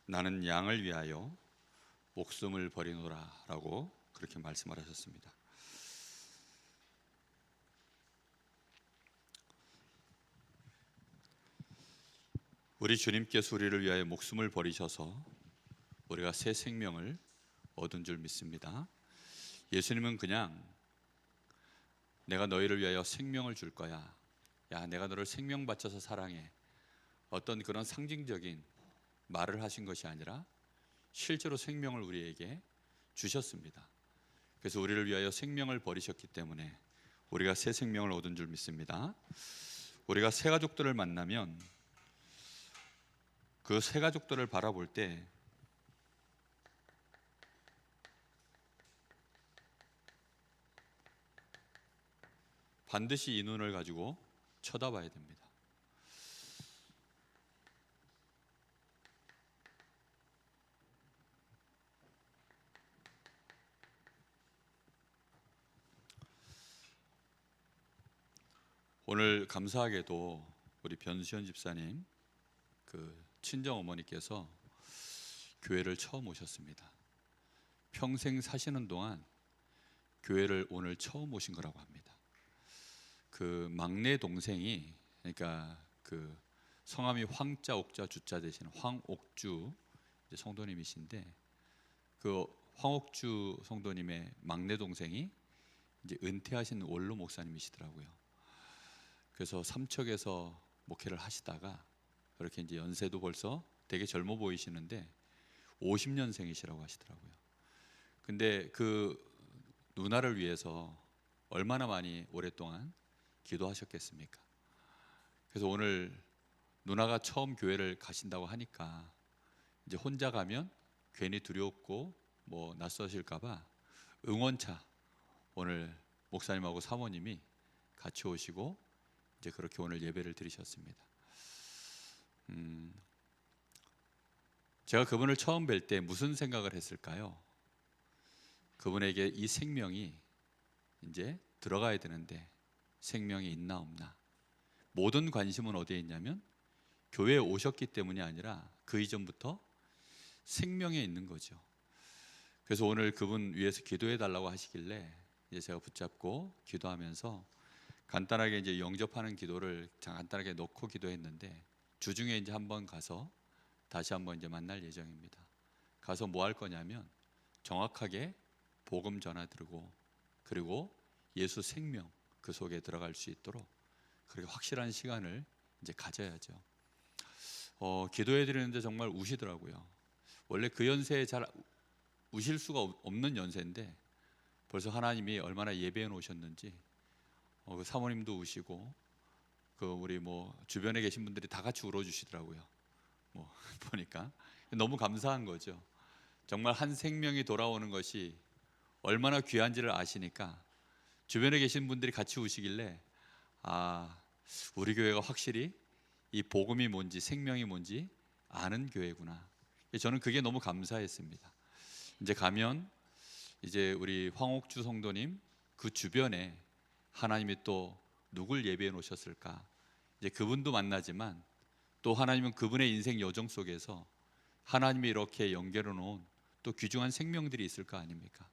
나는 양을 위하여 목숨을 버리노라 라고 그렇게 말씀을 하셨습니다. 우리 주님께서 우리를 위하여 목숨을 버리셔서 우리가 새 생명을 얻은 줄 믿습니다. 예수님은 그냥 내가 너희를 위하여 생명을 줄 거야, 야 내가 너를 생명 바쳐서 사랑해, 어떤 그런 상징적인 말을 하신 것이 아니라 실제로 생명을 우리에게 주셨습니다. 그래서 우리를 위하여 생명을 버리셨기 때문에 우리가 새 생명을 얻은 줄 믿습니다. 우리가 새 가족들을 만나면 그 새 가족들을 바라볼 때 반드시 이 눈을 가지고 쳐다봐야 됩니다. 오늘 감사하게도 우리 변수현 집사님 그 친정 어머니께서 교회를 처음 오셨습니다. 평생 사시는 동안 교회를 오늘 처음 오신 거라고 합니다. 그 막내 동생이, 그러니까 그 성함이 황자 옥자 주자 되시는 황옥주 성도님이신데, 그 황옥주 성도님의 막내 동생이 이제 은퇴하신 원로 목사님이시더라고요. 그래서 삼척에서 목회를 하시다가 그렇게 이제 연세도 벌써 되게 젊어 보이시는데 50년생이시라고 하시더라고요. 근데 그 누나를 위해서 얼마나 많이 오랫동안 기도하셨겠습니까? 그래서 오늘 누나가 처음 교회를 가신다고 하니까 이제 혼자 가면 괜히 두렵고 뭐 낯서실까봐 응원차 오늘 목사님하고 사모님이 같이 오시고 이제 그렇게 오늘 예배를 드리셨습니다. 제가 그분을 처음 뵐 때 무슨 생각을 했을까요? 그분에게 이 생명이 이제 들어가야 되는데 생명이 있나 없나. 모든 관심은 어디에 있냐면 교회에 오셨기 때문이 아니라 그 이전부터 생명에 있는 거죠. 그래서 오늘 그분 위해서 기도해 달라고 하시길래 이제 제가 붙잡고 기도하면서 간단하게 이제 영접하는 기도를 간단하게 넣고 기도했는데, 주중에 이제 한번 가서 다시 한번 이제 만날 예정입니다. 가서 뭐 할 거냐면 정확하게 복음 전화 드리고, 그리고 예수 생명 그 속에 들어갈 수 있도록 그렇게 확실한 시간을 이제 가져야죠. 기도해 드리는데 정말 우시더라고요. 원래 그 연세에 잘 우실 수가 없는 연세인데 벌써 하나님이 얼마나 예배해 놓으셨는지 그 사모님도 우시고 그 우리 뭐 주변에 계신 분들이 다 같이 울어주시더라고요. 뭐 보니까 너무 감사한 거죠. 정말 한 생명이 돌아오는 것이 얼마나 귀한지를 아시니까 주변에 계신 분들이 같이 우시길래 아, 우리 교회가 확실히 이 복음이 뭔지 생명이 뭔지 아는 교회구나. 저는 그게 너무 감사했습니다. 이제 가면 이제 우리 황옥주 성도님 그 주변에 하나님이 또 누굴 예배해 놓으셨을까, 이제 그분도 만나지만 또 하나님은 그분의 인생 여정 속에서 하나님이 이렇게 연결해 놓은 또 귀중한 생명들이 있을 거 아닙니까?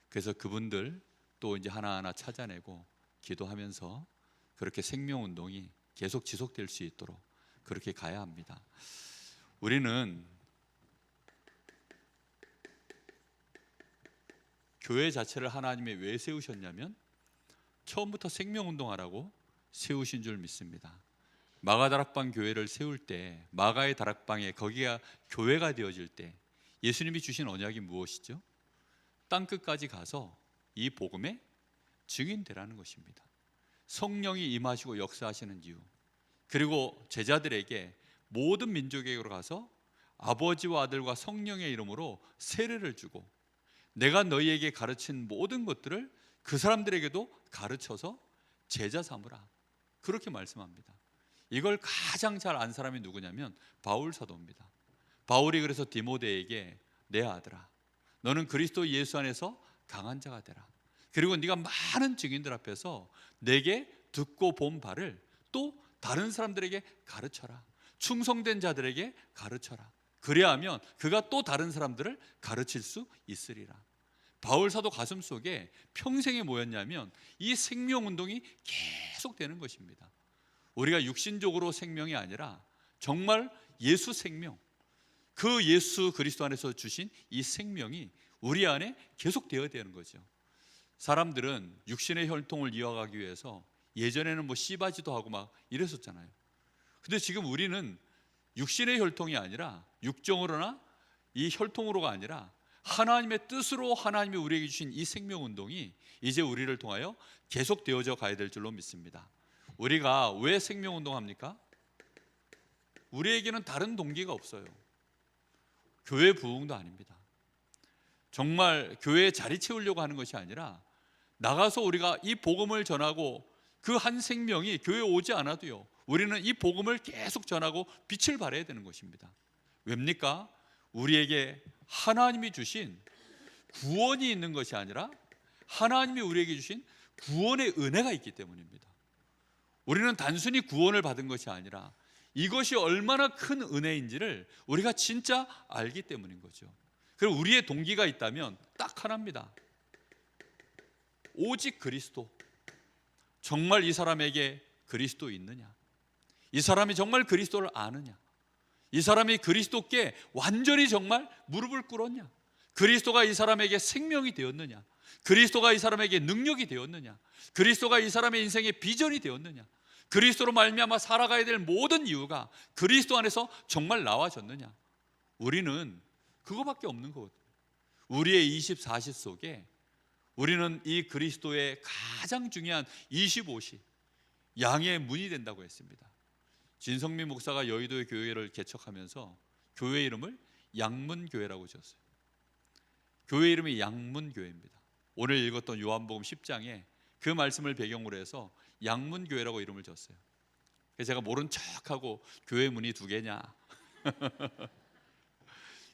그래서 그분들 또 이제 하나하나 찾아내고 기도하면서 그렇게 생명 운동이 계속 지속될 수 있도록 그렇게 가야 합니다. 우리는 교회 자체를 하나님이 왜 세우셨냐면 처음부터 생명 운동하라고 세우신 줄 믿습니다. 마가 다락방 교회를 세울 때, 마가의 다락방에 거기가 교회가 되어질 때 예수님이 주신 언약이 무엇이죠? 땅 끝까지 가서 이 복음의 증인되라는 것입니다. 성령이 임하시고 역사하시는 이유, 그리고 제자들에게 모든 민족에게로 가서 아버지와 아들과 성령의 이름으로 세례를 주고 내가 너희에게 가르친 모든 것들을 그 사람들에게도 가르쳐서 제자 삼으라, 그렇게 말씀합니다. 이걸 가장 잘 안 사람이 누구냐면 바울 사도입니다. 바울이 그래서 디모데에게 내 아들아, 너는 그리스도 예수 안에서 강한 자가 되라. 그리고 네가 많은 증인들 앞에서 내게 듣고 본 바를 또 다른 사람들에게 가르쳐라. 충성된 자들에게 가르쳐라. 그래야하면 그가 또 다른 사람들을 가르칠 수 있으리라. 바울 사도 가슴 속에 평생에 뭐였냐면 이 생명운동이 계속되는 것입니다. 우리가 육신적으로 생명이 아니라 정말 예수 생명, 그 예수 그리스도 안에서 주신 이 생명이 우리 안에 계속되어야 되는 거죠. 사람들은 육신의 혈통을 이어가기 위해서 예전에는 뭐 씨바지도 하고 막 이랬었잖아요. 근데 지금 우리는 육신의 혈통이 아니라 육정으로나 이 혈통으로가 아니라 하나님의 뜻으로 하나님이 우리에게 주신 이 생명운동이 이제 우리를 통하여 계속되어져 가야 될 줄로 믿습니다. 우리가 왜 생명운동합니까? 우리에게는 다른 동기가 없어요. 교회 부흥도 아닙니다. 정말 교회에 자리 채우려고 하는 것이 아니라 나가서 우리가 이 복음을 전하고 그 한 생명이 교회에 오지 않아도요, 우리는 이 복음을 계속 전하고 빛을 발해야 되는 것입니다. 왜입니까? 우리에게 하나님이 주신 구원이 있는 것이 아니라 하나님이 우리에게 주신 구원의 은혜가 있기 때문입니다. 우리는 단순히 구원을 받은 것이 아니라 이것이 얼마나 큰 은혜인지를 우리가 진짜 알기 때문인 거죠. 그리고 우리의 동기가 있다면 딱 하나입니다. 오직 그리스도. 정말 이 사람에게 그리스도 있느냐? 이 사람이 정말 그리스도를 아느냐? 이 사람이 그리스도께 완전히 정말 무릎을 꿇었냐? 그리스도가 이 사람에게 생명이 되었느냐? 그리스도가 이 사람에게 능력이 되었느냐? 그리스도가 이 사람의 인생의 비전이 되었느냐? 그리스도로 말미암아 살아가야 될 모든 이유가 그리스도 안에서 정말 나와졌느냐? 우리는 그거밖에 없는 거거든요. 우리의 24시 속에 우리는 이 그리스도의 가장 중요한 25시 양의 문이 된다고 했습니다. 진성민 목사가 여의도의 교회를 개척하면서 교회 이름을 양문교회라고 지었어요. 교회 이름이 양문교회입니다. 오늘 읽었던 요한복음 10장에 그 말씀을 배경으로 해서 양문교회라고 이름을 지었어요. 그래서 제가 모른 척하고 교회 문이 두 개냐,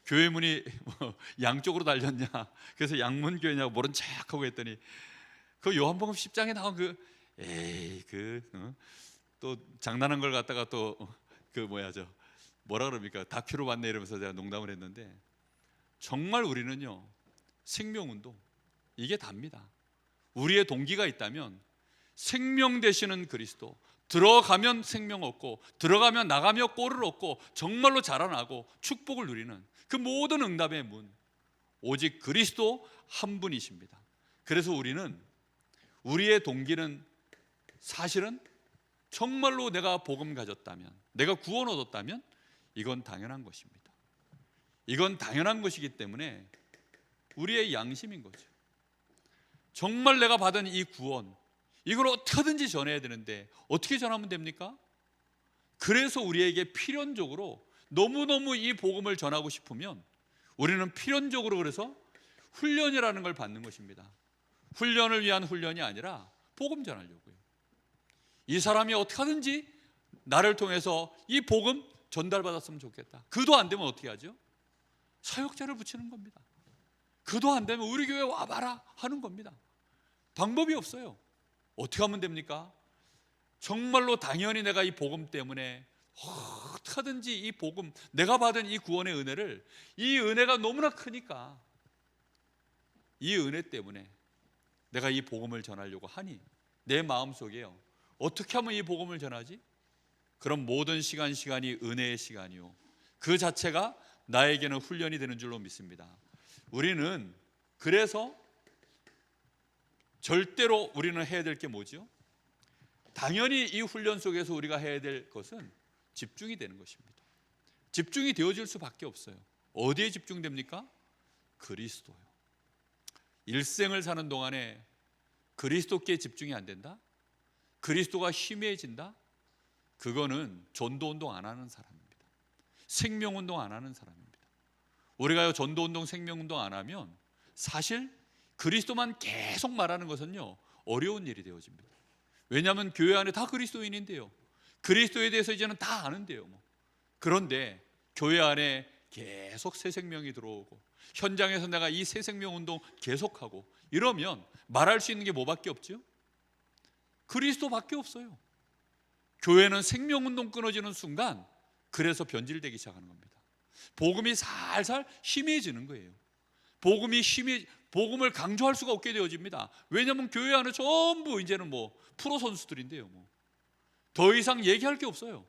교회 문이 뭐 양쪽으로 달렸냐, 그래서 양문교회냐고 모른 척하고 했더니 그 요한복음 10장에 나온 또 장난한 걸 갖다가 또 뭐라 그럽니까, 다큐로 봤네 이러면서 제가 농담을 했는데, 정말 우리는요 생명운동 이게 답니다. 우리의 동기가 있다면 생명 되시는 그리스도, 들어가면 생명 얻고 들어가면 나가며 꼴을 얻고 정말로 자라나고 축복을 누리는 그 모든 응답의 문, 오직 그리스도 한 분이십니다. 그래서 우리의 동기는 사실은 정말로 내가 복음 가졌다면, 내가 구원 얻었다면 이건 당연한 것입니다. 이건 당연한 것이기 때문에 우리의 양심인 거죠. 정말 내가 받은 이 구원, 이걸 어떻게든지 전해야 되는데 어떻게 전하면 됩니까? 그래서 우리에게 필연적으로 너무너무 이 복음을 전하고 싶으면 우리는 필연적으로 그래서 훈련이라는 걸 받는 것입니다. 훈련을 위한 훈련이 아니라 복음 전하려고요. 이 사람이 어떻게 하든지 나를 통해서 이 복음 전달받았으면 좋겠다. 그도 안 되면 어떻게 하죠? 사역자를 붙이는 겁니다. 그도 안 되면 우리 교회 와봐라 하는 겁니다. 방법이 없어요. 어떻게 하면 됩니까? 정말로 당연히 내가 이 복음 때문에 어떻게 하든지 이 복음, 내가 받은 이 구원의 은혜를, 이 은혜가 너무나 크니까 이 은혜 때문에 내가 이 복음을 전하려고 하니 내 마음속에요, 어떻게 하면 이 복음을 전하지? 그럼 모든 시간이 은혜의 시간이요, 그 자체가 나에게는 훈련이 되는 줄로 믿습니다. 우리는 그래서 절대로 우리는 해야 될 게 뭐죠? 당연히 이 훈련 속에서 우리가 해야 될 것은 집중이 되는 것입니다. 집중이 되어질 수밖에 없어요. 어디에 집중됩니까? 그리스도요. 일생을 사는 동안에 그리스도께 집중이 안 된다? 그리스도가 희미해진다? 그거는 전도운동 안 하는 사람입니다. 생명운동 안 하는 사람입니다. 우리가 전도운동, 생명운동 안 하면 사실 그리스도만 계속 말하는 것은요 어려운 일이 되어집니다. 왜냐하면 교회 안에 다 그리스도인인데요, 그리스도에 대해서 이제는 다 아는데요. 그런데 교회 안에 계속 새 생명이 들어오고 현장에서 내가 이 새 생명 운동 계속하고 이러면 말할 수 있는 게 뭐밖에 없죠? 그리스도밖에 없어요. 교회는 생명 운동 끊어지는 순간 그래서 변질되기 시작하는 겁니다. 복음이 살살 희미해지는 거예요. 복음을 강조할 수가 없게 되어집니다. 왜냐하면 교회 안에 전부 이제는 프로 선수들인데요. 더 이상 얘기할 게 없어요.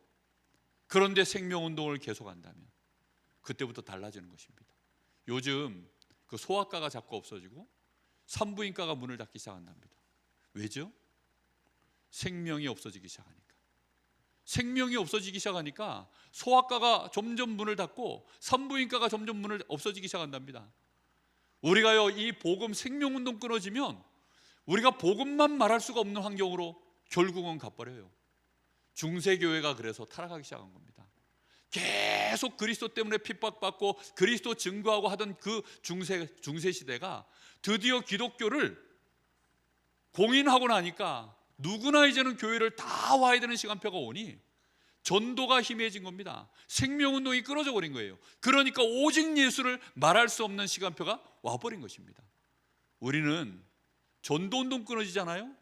그런데 생명운동을 계속한다면 그때부터 달라지는 것입니다. 요즘 그 소아과가 자꾸 없어지고 산부인과가 문을 닫기 시작한답니다. 왜죠? 생명이 없어지기 시작하니까. 생명이 없어지기 시작하니까 소아과가 점점 문을 닫고 산부인과가 점점 문을 없어지기 시작한답니다. 우리가요, 이 복음 생명운동 끊어지면 우리가 복음만 말할 수가 없는 환경으로 결국은 가버려요. 중세교회가 그래서 타락하기 시작한 겁니다. 계속 그리스도 때문에 핍박받고 그리스도 증거하고 하던 그 중세 시대가 드디어 기독교를 공인하고 나니까 누구나 이제는 교회를 다 와야 되는 시간표가 오니 전도가 희미해진 겁니다. 생명운동이 끊어져 버린 거예요. 그러니까 오직 예수를 말할 수 없는 시간표가 와버린 것입니다. 우리는 전도운동 끊어지잖아요.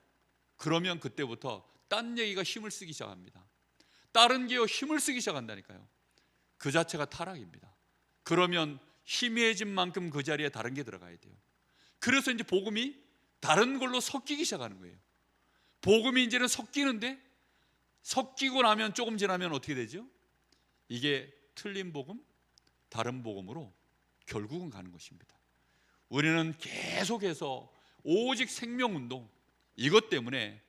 그러면 그때부터 딴 얘기가 힘을 쓰기 시작합니다. 다른 게요, 힘을 쓰기 시작한다니까요. 그 자체가 타락입니다. 그러면 희미해진 만큼 그 자리에 다른 게 들어가야 돼요. 그래서 이제 복음이 다른 걸로 섞이기 시작하는 거예요. 복음이 이제는 섞이는데, 섞이고 나면 조금 지나면 어떻게 되죠? 이게 틀린 복음, 다른 복음으로 결국은 가는 것입니다. 우리는 계속해서 오직 생명운동, 이것 때문에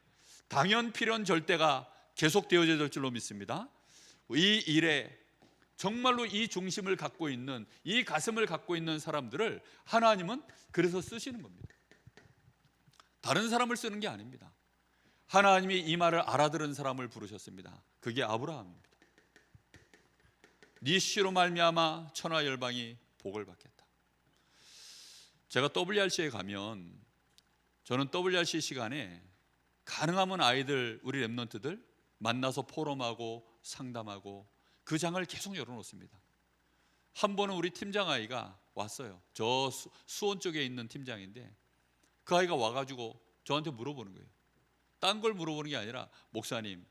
당연 필연 절대가 계속되어야 될 줄로 믿습니다. 이 일에 정말로 이 중심을 갖고 있는, 이 가슴을 갖고 있는 사람들을 하나님은 그래서 쓰시는 겁니다. 다른 사람을 쓰는 게 아닙니다. 하나님이 이 말을 알아들은 사람을 부르셨습니다. 그게 아브라함입니다. 네 씨로 말미암아 천하 열방이 복을 받겠다. 제가 WRC에 가면 저는 WRC 시간에 가능하면 아이들, 우리 랩런트들 만나서 포럼하고 상담하고 그 장을 계속 열어놓습니다. 한 번은 우리 팀장 아이가 왔어요. 저 수원 쪽에 있는 팀장인데 그 아이가 와가지고 저한테 물어보는 거예요. 딴 걸 물어보는 게 아니라, 목사님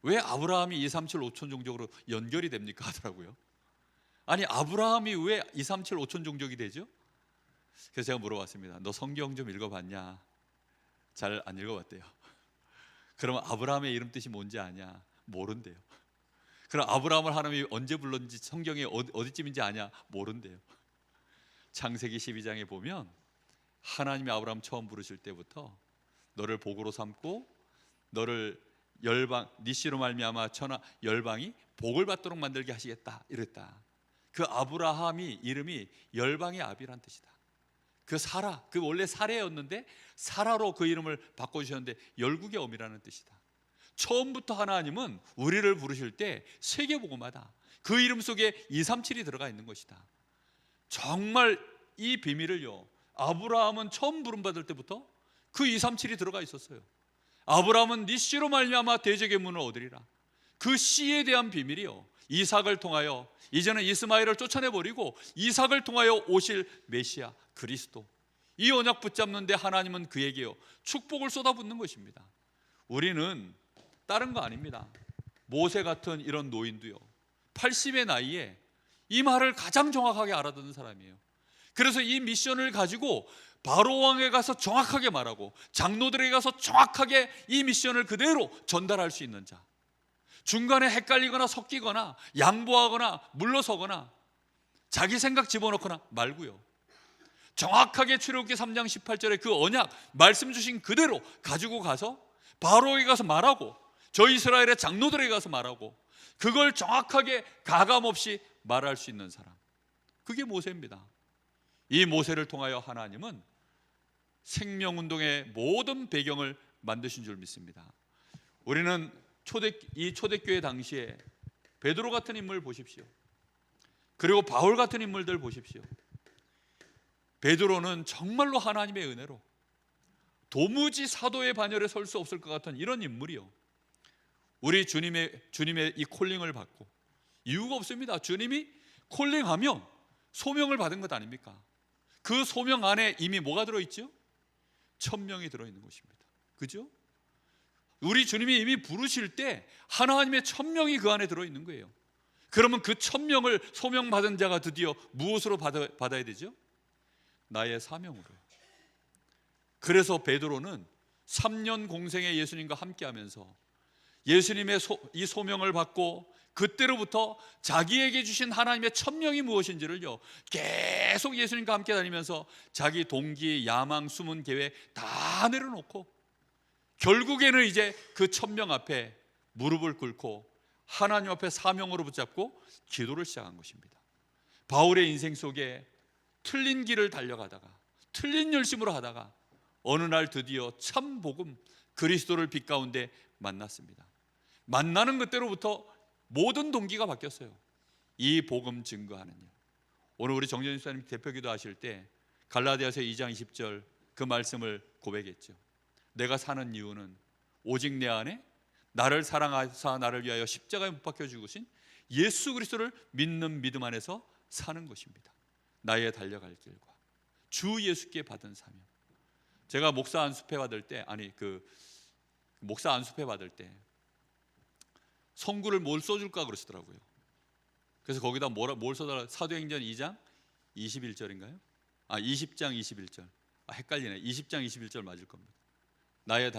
왜 아브라함이 237 5천 종족으로 연결이 됩니까? 하더라고요. 아니, 아브라함이 왜 237 5천 종족이 되죠? 그래서 제가 물어봤습니다. 너 성경 좀 읽어봤냐? 잘 안 읽어봤대요. 그러면 아브라함의 이름 뜻이 뭔지 아냐? 모른대요. 그럼 아브라함을 하나님이 언제 불렀는지 성경에 어디쯤인지 아냐? 모른대요. 창세기 12장에 보면 하나님이 아브라함 처음 부르실 때부터 너를 복으로 삼고 너를 열방, 네 씨로 말미암아 천하 열방이 복을 받도록 만들게 하시겠다, 이랬다. 그 아브라함이 이름이 열방의 아비란 뜻이다. 그 사라, 그 원래 사레였는데 사라로 그 이름을 바꿔주셨는데 열국의 어미라는 뜻이다. 처음부터 하나님은 우리를 부르실 때 세계복음화다. 그 이름 속에 237이 들어가 있는 것이다. 정말 이 비밀을요, 아브라함은 처음 부름받을 때부터 그 237이 들어가 있었어요. 아브라함은 네 씨로 말미암아 대적의 문을 얻으리라. 그 씨에 대한 비밀이요, 이삭을 통하여 이제는 이스마엘을 쫓아내버리고 이삭을 통하여 오실 메시아 그리스도, 이 언약 붙잡는데 하나님은 그에게요 축복을 쏟아붓는 것입니다. 우리는 다른 거 아닙니다. 모세 같은 이런 노인도요 80의 나이에 이 말을 가장 정확하게 알아듣는 사람이에요. 그래서 이 미션을 가지고 바로 왕에 가서 정확하게 말하고 장로들에게 가서 정확하게 이 미션을 그대로 전달할 수 있는 자, 중간에 헷갈리거나 섞이거나 양보하거나 물러서거나 자기 생각 집어넣거나 말고요, 정확하게 출애굽기 3장 18절에 그 언약 말씀 주신 그대로 가지고 가서 바로에게 가서 말하고 저 이스라엘의 장로들에게 가서 말하고 그걸 정확하게 가감없이 말할 수 있는 사람, 그게 모세입니다. 이 모세를 통하여 하나님은 생명운동의 모든 배경을 만드신 줄 믿습니다. 우리는 이 초대교회 당시에 베드로 같은 인물 보십시오. 그리고 바울 같은 인물들 보십시오. 베드로는 정말로 하나님의 은혜로 도무지 사도의 반열에 설 수 없을 것 같은 이런 인물이요, 우리 주님의 이 콜링을 받고, 이유가 없습니다. 주님이 콜링하면 소명을 받은 것 아닙니까? 그 소명 안에 이미 뭐가 들어있죠? 천명이 들어있는 것입니다. 그죠? 우리 주님이 이미 부르실 때 하나님의 천명이 그 안에 들어있는 거예요. 그러면 그 천명을 소명받은 자가 드디어 무엇으로 받아야 되죠? 나의 사명으로. 그래서 베드로는 3년 공생의 예수님과 함께하면서 예수님의 이 소명을 받고 그때로부터 자기에게 주신 하나님의 천명이 무엇인지를요 계속 예수님과 함께 다니면서 자기 동기, 야망, 숨은 계획 다 내려놓고 결국에는 이제 그 천명 앞에 무릎을 꿇고 하나님 앞에 사명으로 붙잡고 기도를 시작한 것입니다. 바울의 인생 속에 틀린 길을 달려가다가 틀린 열심으로 하다가 어느 날 드디어 참 복음 그리스도를 빛 가운데 만났습니다. 만나는 그때로부터 모든 동기가 바뀌었어요. 이 복음 증거하는 일. 오늘 우리 정재윤 집사님 대표기도 하실 때 갈라디아서 2장 20절 그 말씀을 고백했죠. 내가 사는 이유는 오직 내 안에 나를 사랑하사 나를 위하여 십자가에 못 박혀 죽으신 예수 그리스도를 믿는 믿음 안에서 사는 것입니다. 나의 달려갈 길과 주 예수께 받은 사명. 제가 목사 안수패 받을 때 목사 안수패 받을 때 성구를 뭘 써줄까 그러시더라고요. 그래서 거기다 뭘 써달라? 사도행전 2장 21절인가요? 20장 21절. 헷갈리네. 20장 21절 맞을 겁니다. 나의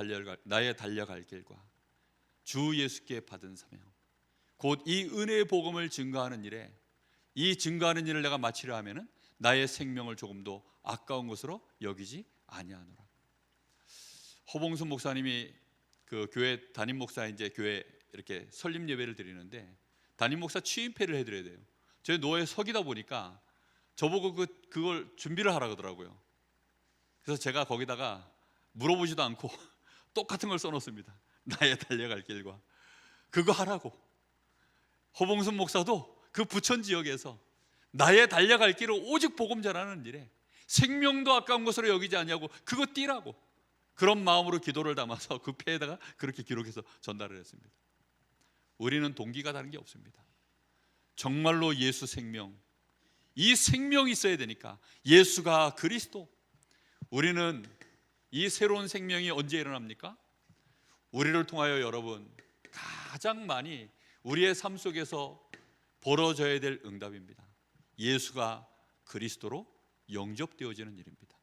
달려갈 길과 주 예수께 받은 사명, 곧 이 은혜의 복음을 증거하는 일에 이 증거하는 일을 내가 마치려 하면은 나의 생명을 조금도 아까운 것으로 여기지 아니하노라. 허봉순 목사님이 그 교회 담임 목사 이제 교회 이렇게 설립 예배를 드리는데 담임 목사 취임패를 해드려야 돼요. 제 노예에 서기다 보니까 저보고 그걸 준비를 하라 그러더라고요. 그래서 제가 거기다가 물어보지도 않고 똑같은 걸 써놓습니다. 나의 달려갈 길과 그거 하라고. 허봉순 목사도 그 부천 지역에서 나의 달려갈 길을 오직 복음 전하는 일에 생명도 아까운 것으로 여기지 않냐고 그거 띠라고. 그런 마음으로 기도를 담아서 그 패에다가 그렇게 기록해서 전달을 했습니다. 우리는 동기가 다른 게 없습니다. 정말로 예수 생명, 이 생명이 있어야 되니까 예수가 그리스도. 우리는 이 새로운 생명이 언제 일어납니까? 우리를 통하여 여러분 가장 많이 우리의 삶 속에서 벌어져야 될 응답입니다. 예수가 그리스도로 영접되어지는 일입니다.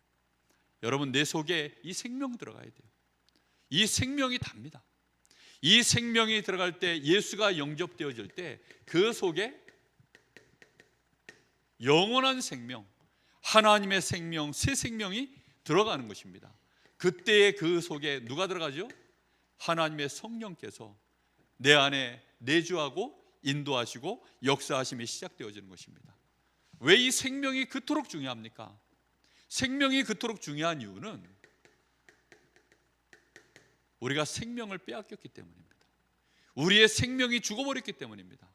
여러분 내 속에 이 생명 들어가야 돼요. 이 생명이 답니다. 이 생명이 들어갈 때 예수가 영접되어질 때 그 속에 영원한 생명, 하나님의 생명, 새 생명이 들어가는 것입니다. 그때의 그 속에 누가 들어가죠? 하나님의 성령께서 내 안에 내주하고 인도하시고 역사하심이 시작되어지는 것입니다. 왜 이 생명이 그토록 중요합니까? 생명이 그토록 중요한 이유는 우리가 생명을 빼앗겼기 때문입니다. 우리의 생명이 죽어버렸기 때문입니다.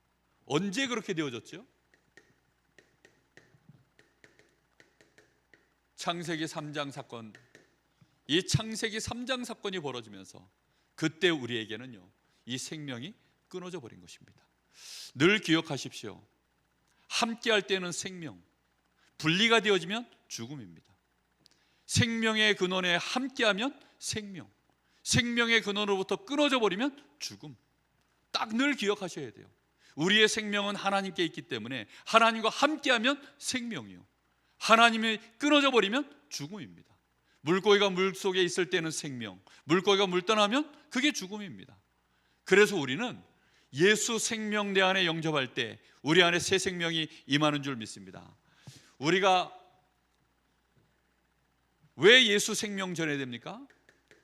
언제 그렇게 되어졌죠? 창세기 3장 사건, 이 창세기 3장 사건이 벌어지면서 그때 우리에게는요 이 생명이 끊어져 버린 것입니다. 늘 기억하십시오. 함께 할 때는 생명, 분리가 되어지면 죽음입니다. 생명의 근원에 함께하면 생명, 생명의 근원으로부터 끊어져 버리면 죽음. 딱 늘 기억하셔야 돼요. 우리의 생명은 하나님께 있기 때문에 하나님과 함께하면 생명이요, 하나님이 끊어져 버리면 죽음입니다. 물고기가 물속에 있을 때는 생명, 물고기가 물 떠나면 그게 죽음입니다. 그래서 우리는 예수 생명 내 안에 영접할 때 우리 안에 새 생명이 임하는 줄 믿습니다. 우리가 왜 예수 생명 전해야 됩니까?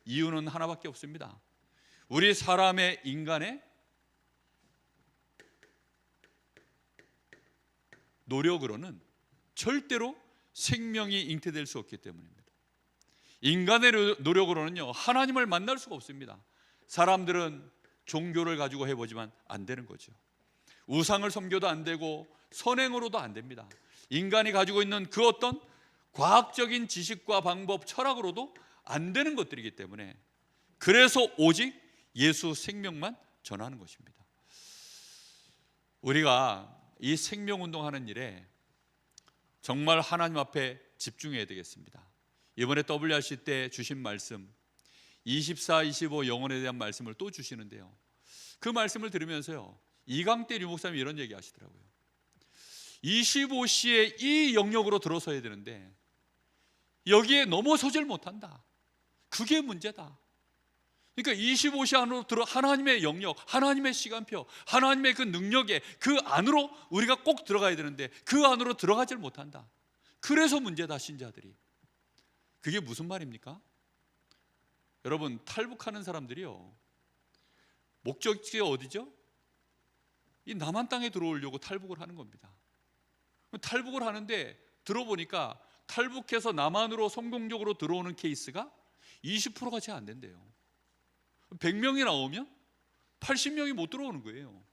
이유는 하나밖에 없습니다. 우리 사람의 인간의 노력으로는 절대로 생명이 잉태될 수 없기 때문입니다. 인간의 노력으로는요 하나님을 만날 수가 없습니다. 사람들은 종교를 가지고 해보지만 안 되는 거죠. 우상을 섬겨도 안 되고 선행으로도 안 됩니다. 인간이 가지고 있는 그 어떤 과학적인 지식과 방법, 철학으로도 안 되는 것들이기 때문에 그래서 오직 예수 생명만 전하는 것입니다. 우리가 이 생명운동하는 일에 정말 하나님 앞에 집중해야 되겠습니다. 이번에 WRC 때 주신 말씀 24, 25 영혼에 대한 말씀을 또 주시는데요, 그 말씀을 들으면서요 이강대 류목사님이 이런 얘기 하시더라고요. 25시에 이 영역으로 들어서야 되는데 여기에 넘어서질 못한다. 그게 문제다. 그러니까 25시 안으로 들어 하나님의 영역, 하나님의 시간표, 하나님의 그 능력에 그 안으로 우리가 꼭 들어가야 되는데 그 안으로 들어가질 못한다. 그래서 문제다, 신자들이. 그게 무슨 말입니까? 여러분, 탈북하는 사람들이요, 목적지가 어디죠? 이 남한 땅에 들어오려고 탈북을 하는 겁니다. 탈북을 하는데 들어보니까 탈북해서 남한으로 성공적으로 들어오는 케이스가 20%가 채 안 된대요. 100명이 나오면 80명이 못 들어오는 거예요.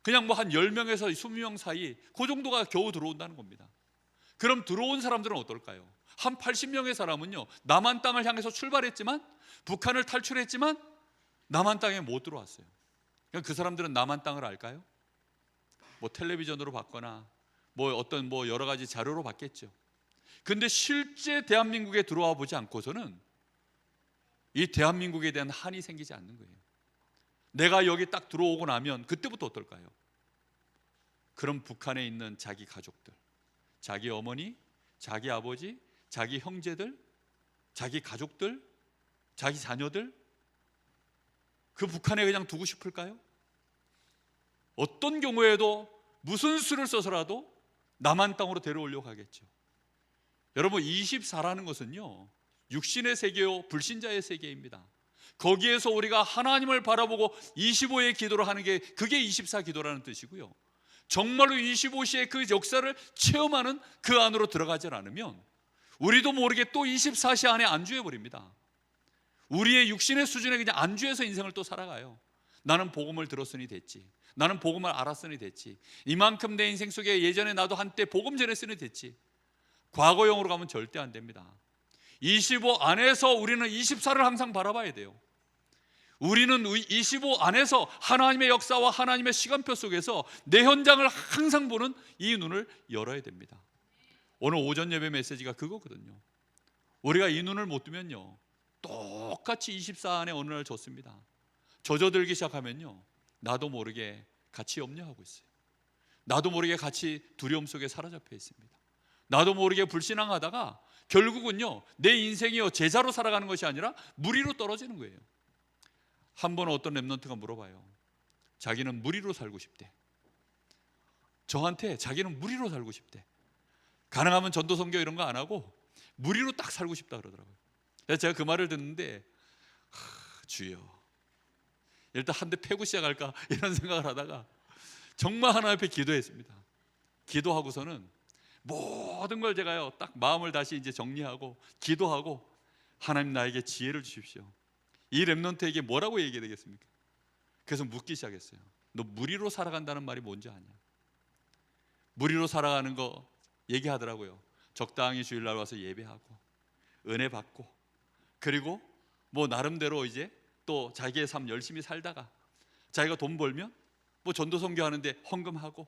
그냥 뭐 한 10명에서 20명 사이 그 정도가 겨우 들어온다는 겁니다. 그럼 들어온 사람들은 어떨까요? 한 80명의 사람은요, 남한 땅을 향해서 출발했지만, 북한을 탈출했지만 남한 땅에 못 들어왔어요. 그 사람들은 남한 땅을 알까요? 뭐 텔레비전으로 봤거나 뭐 어떤 뭐 여러 가지 자료로 봤겠죠. 근데 실제 대한민국에 들어와 보지 않고서는 이 대한민국에 대한 한이 생기지 않는 거예요. 내가 여기 딱 들어오고 나면 그때부터 어떨까요? 그럼 북한에 있는 자기 가족들, 자기 어머니, 자기 아버지, 자기 형제들, 자기 가족들, 자기 자녀들, 그 북한에 그냥 두고 싶을까요? 어떤 경우에도 무슨 수를 써서라도 남한 땅으로 데려오려고 하겠죠. 여러분, 24라는 것은요, 육신의 세계요 불신자의 세계입니다. 거기에서 우리가 하나님을 바라보고 25의 기도를 하는 게, 그게 24 기도라는 뜻이고요, 정말로 25시의 그 역사를 체험하는 그 안으로 들어가지 않으면 우리도 모르게 또 24시 안에 안주해 버립니다. 우리의 육신의 수준에 그냥 안주해서 인생을 또 살아가요. 나는 복음을 들었으니 됐지, 나는 복음을 알았으니 됐지, 이만큼 내 인생 속에 예전에 나도 한때 복음 전했으니 됐지. 과거형으로 가면 절대 안 됩니다. 25 안에서 우리는 24를 항상 바라봐야 돼요. 우리는 25 안에서 하나님의 역사와 하나님의 시간표 속에서 내 현장을 항상 보는 이 눈을 열어야 됩니다. 오늘 오전 예배 메시지가 그거거든요. 우리가 이 눈을 못 뜨면요, 똑같이 24 안에 어느 날 졌습니다. 젖어들기 시작하면요, 나도 모르게 같이 염려하고 있어요. 나도 모르게 같이 두려움 속에 사로잡혀 있습니다. 나도 모르게 불신앙하다가 결국은요, 내 인생이요 제자로 살아가는 것이 아니라 무리로 떨어지는 거예요. 한 번 어떤 랩런트가 물어봐요. 자기는 무리로 살고 싶대. 저한테 자기는 무리로 살고 싶대. 가능하면 전도 선교 이런 거 안 하고 무리로 딱 살고 싶다 그러더라고요. 그래서 제가 그 말을 듣는데, 주여, 일단 한 대 패고 시작할까 이런 생각을 하다가 정말 하나님 앞에 기도했습니다. 기도하고서는 모든 걸 제가요 딱 마음을 다시 이제 정리하고 기도하고, 하나님 나에게 지혜를 주십시오. 이 랩런트에게 뭐라고 얘기해야 되겠습니까? 그래서 묻기 시작했어요. 너 무리로 살아간다는 말이 뭔지 아냐? 무리로 살아가는 거 얘기하더라고요. 적당히 주일날 와서 예배하고 은혜 받고, 그리고 뭐 나름대로 이제 또 자기의 삶 열심히 살다가 자기가 돈 벌면 뭐 전도 선교하는데 헌금하고,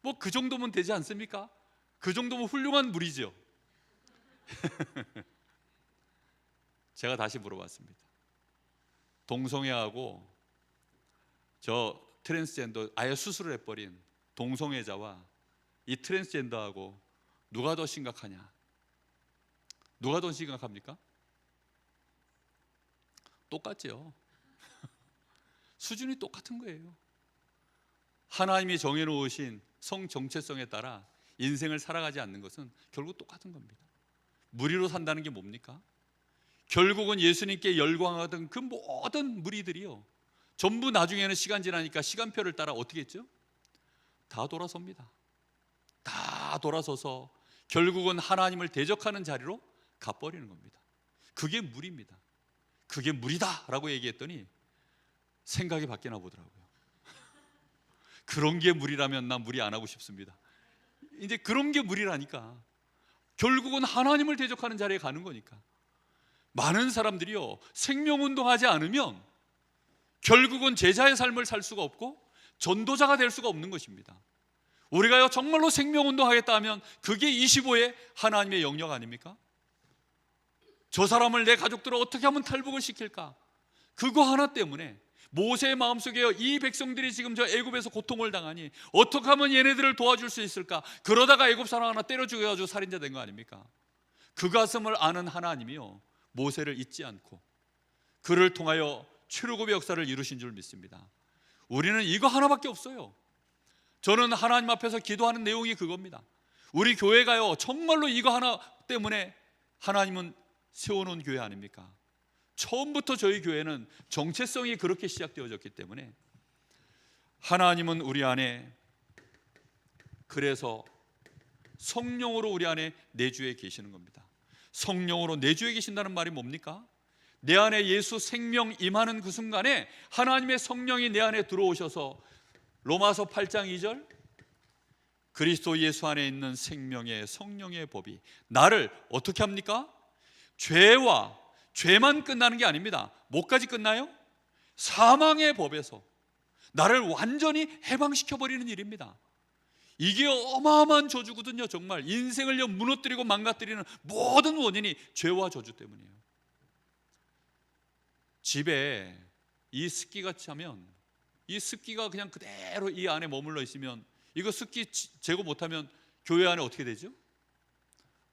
뭐 그 정도면 되지 않습니까? 그 정도면 훌륭한 무리죠. 제가 다시 물어봤습니다. 동성애하고 저 트랜스젠더, 아예 수술을 해버린 동성애자와 이 트랜스젠더하고 누가 더 심각하냐? 누가 더 심각합니까? 똑같죠. 수준이 똑같은 거예요. 하나님이 정해놓으신 성 정체성에 따라 인생을 살아가지 않는 것은 결국 똑같은 겁니다. 무리로 산다는 게 뭡니까? 결국은 예수님께 열광하던 그 모든 무리들이요, 전부 나중에는 시간 지나니까 시간표를 따라 어떻게 했죠? 다 돌아섭니다. 다 돌아서서 결국은 하나님을 대적하는 자리로 가버리는 겁니다. 그게 무리입니다. 그게 무리다 라고 얘기했더니 생각이 바뀌나 보더라고요. 그런 게 무리라면 난 무리 안 하고 싶습니다. 이제 그런 게 무리라니까. 결국은 하나님을 대적하는 자리에 가는 거니까. 많은 사람들이요, 생명운동하지 않으면 결국은 제자의 삶을 살 수가 없고 전도자가 될 수가 없는 것입니다. 우리가요 정말로 생명운동하겠다 하면 그게 25의 하나님의 영역 아닙니까? 저 사람을, 내 가족들을 어떻게 하면 탈북을 시킬까? 그거 하나 때문에 모세의 마음속에 이 백성들이 지금 저 애굽에서 고통을 당하니 어떻게 하면 얘네들을 도와줄 수 있을까? 그러다가 애굽 사람 하나 때려 죽여가지고 살인자 된 거 아닙니까? 그 가슴을 아는 하나님이요, 모세를 잊지 않고 그를 통하여 출애굽의 역사를 이루신 줄 믿습니다. 우리는 이거 하나밖에 없어요. 저는 하나님 앞에서 기도하는 내용이 그겁니다. 우리 교회가요, 정말로 이거 하나 때문에 하나님은 세워놓은 교회 아닙니까? 처음부터 저희 교회는 정체성이 그렇게 시작되어졌기 때문에 하나님은 우리 안에, 그래서 성령으로 우리 안에 내주에 계시는 겁니다. 성령으로 내주에 계신다는 말이 뭡니까? 내 안에 예수 생명 임하는 그 순간에 하나님의 성령이 내 안에 들어오셔서 로마서 8장 2절, 그리스도 예수 안에 있는 생명의 성령의 법이 나를 어떻게 합니까? 죄만 끝나는 게 아닙니다. 뭐까지 끝나요? 사망의 법에서 나를 완전히 해방시켜버리는 일입니다. 이게 어마어마한 저주거든요. 정말 인생을 무너뜨리고 망가뜨리는 모든 원인이 죄와 저주 때문이에요. 집에 이 습기가 차면, 이 습기가 그냥 그대로 이 안에 머물러 있으면, 이거 습기 제거 못하면 교회 안에 어떻게 되죠?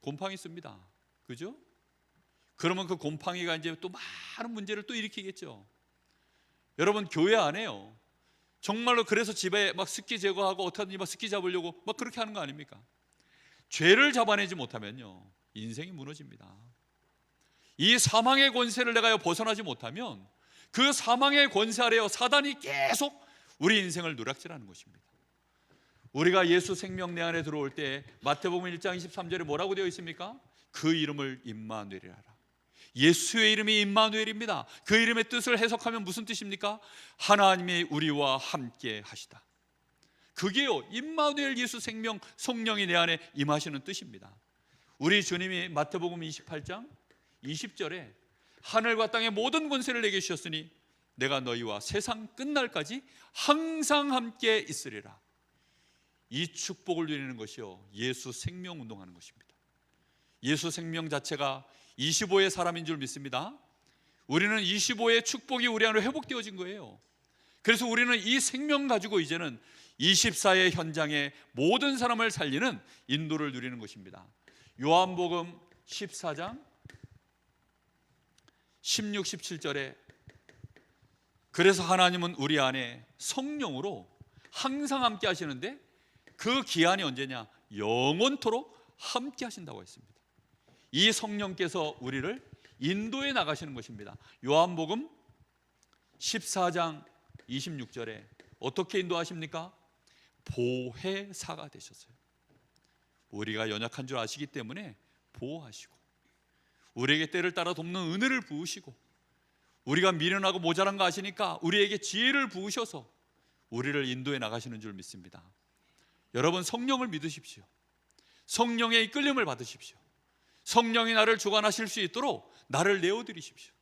곰팡이 씁니다. 그죠? 그러면 그 곰팡이가 이제 또 많은 문제를 또 일으키겠죠. 여러분, 교회 안에요, 정말로 그래서 집에 막 습기 제거하고 어떻게든지 막 습기 잡으려고 막 그렇게 하는 거 아닙니까? 죄를 잡아내지 못하면요, 인생이 무너집니다. 이 사망의 권세를 내가 벗어나지 못하면 그 사망의 권세 아래요, 사단이 계속 우리 인생을 누락질하는 것입니다. 우리가 예수 생명 내 안에 들어올 때 마태복음 1장 23절에 뭐라고 되어 있습니까? 그 이름을 임마누엘이라 하라. 예수의 이름이 임마누엘입니다. 그 이름의 뜻을 해석하면 무슨 뜻입니까? 하나님이 우리와 함께 하시다. 그게요, 임마누엘, 예수 생명 성령이 내 안에 임하시는 뜻입니다. 우리 주님이 마태복음 28장 20절에 하늘과 땅의 모든 권세를 내게 주셨으니 내가 너희와 세상 끝날까지 항상 함께 있으리라. 이 축복을 누리는 것이요, 예수 생명 운동하는 것입니다. 예수 생명 자체가 25의 사람인 줄 믿습니다. 우리는 25의 축복이 우리 안에 회복되어진 거예요. 그래서 우리는 이 생명 가지고 이제는 24의 현장에 모든 사람을 살리는 인도를 누리는 것입니다. 요한복음 14장 16, 17절에 그래서 하나님은 우리 안에 성령으로 항상 함께 하시는데 그 기한이 언제냐? 영원토록 함께 하신다고 했습니다. 이 성령께서 우리를 인도해 나가시는 것입니다. 요한복음 14장 26절에 어떻게 인도하십니까? 보혜사가 되셨어요. 우리가 연약한 줄 아시기 때문에 보호하시고 우리에게 때를 따라 돕는 은혜를 부으시고 우리가 미련하고 모자란 거 아시니까 우리에게 지혜를 부으셔서 우리를 인도해 나가시는 줄 믿습니다. 여러분, 성령을 믿으십시오. 성령의 이끌림을 받으십시오. 성령이 나를 주관하실 수 있도록 나를 내어드리십시오.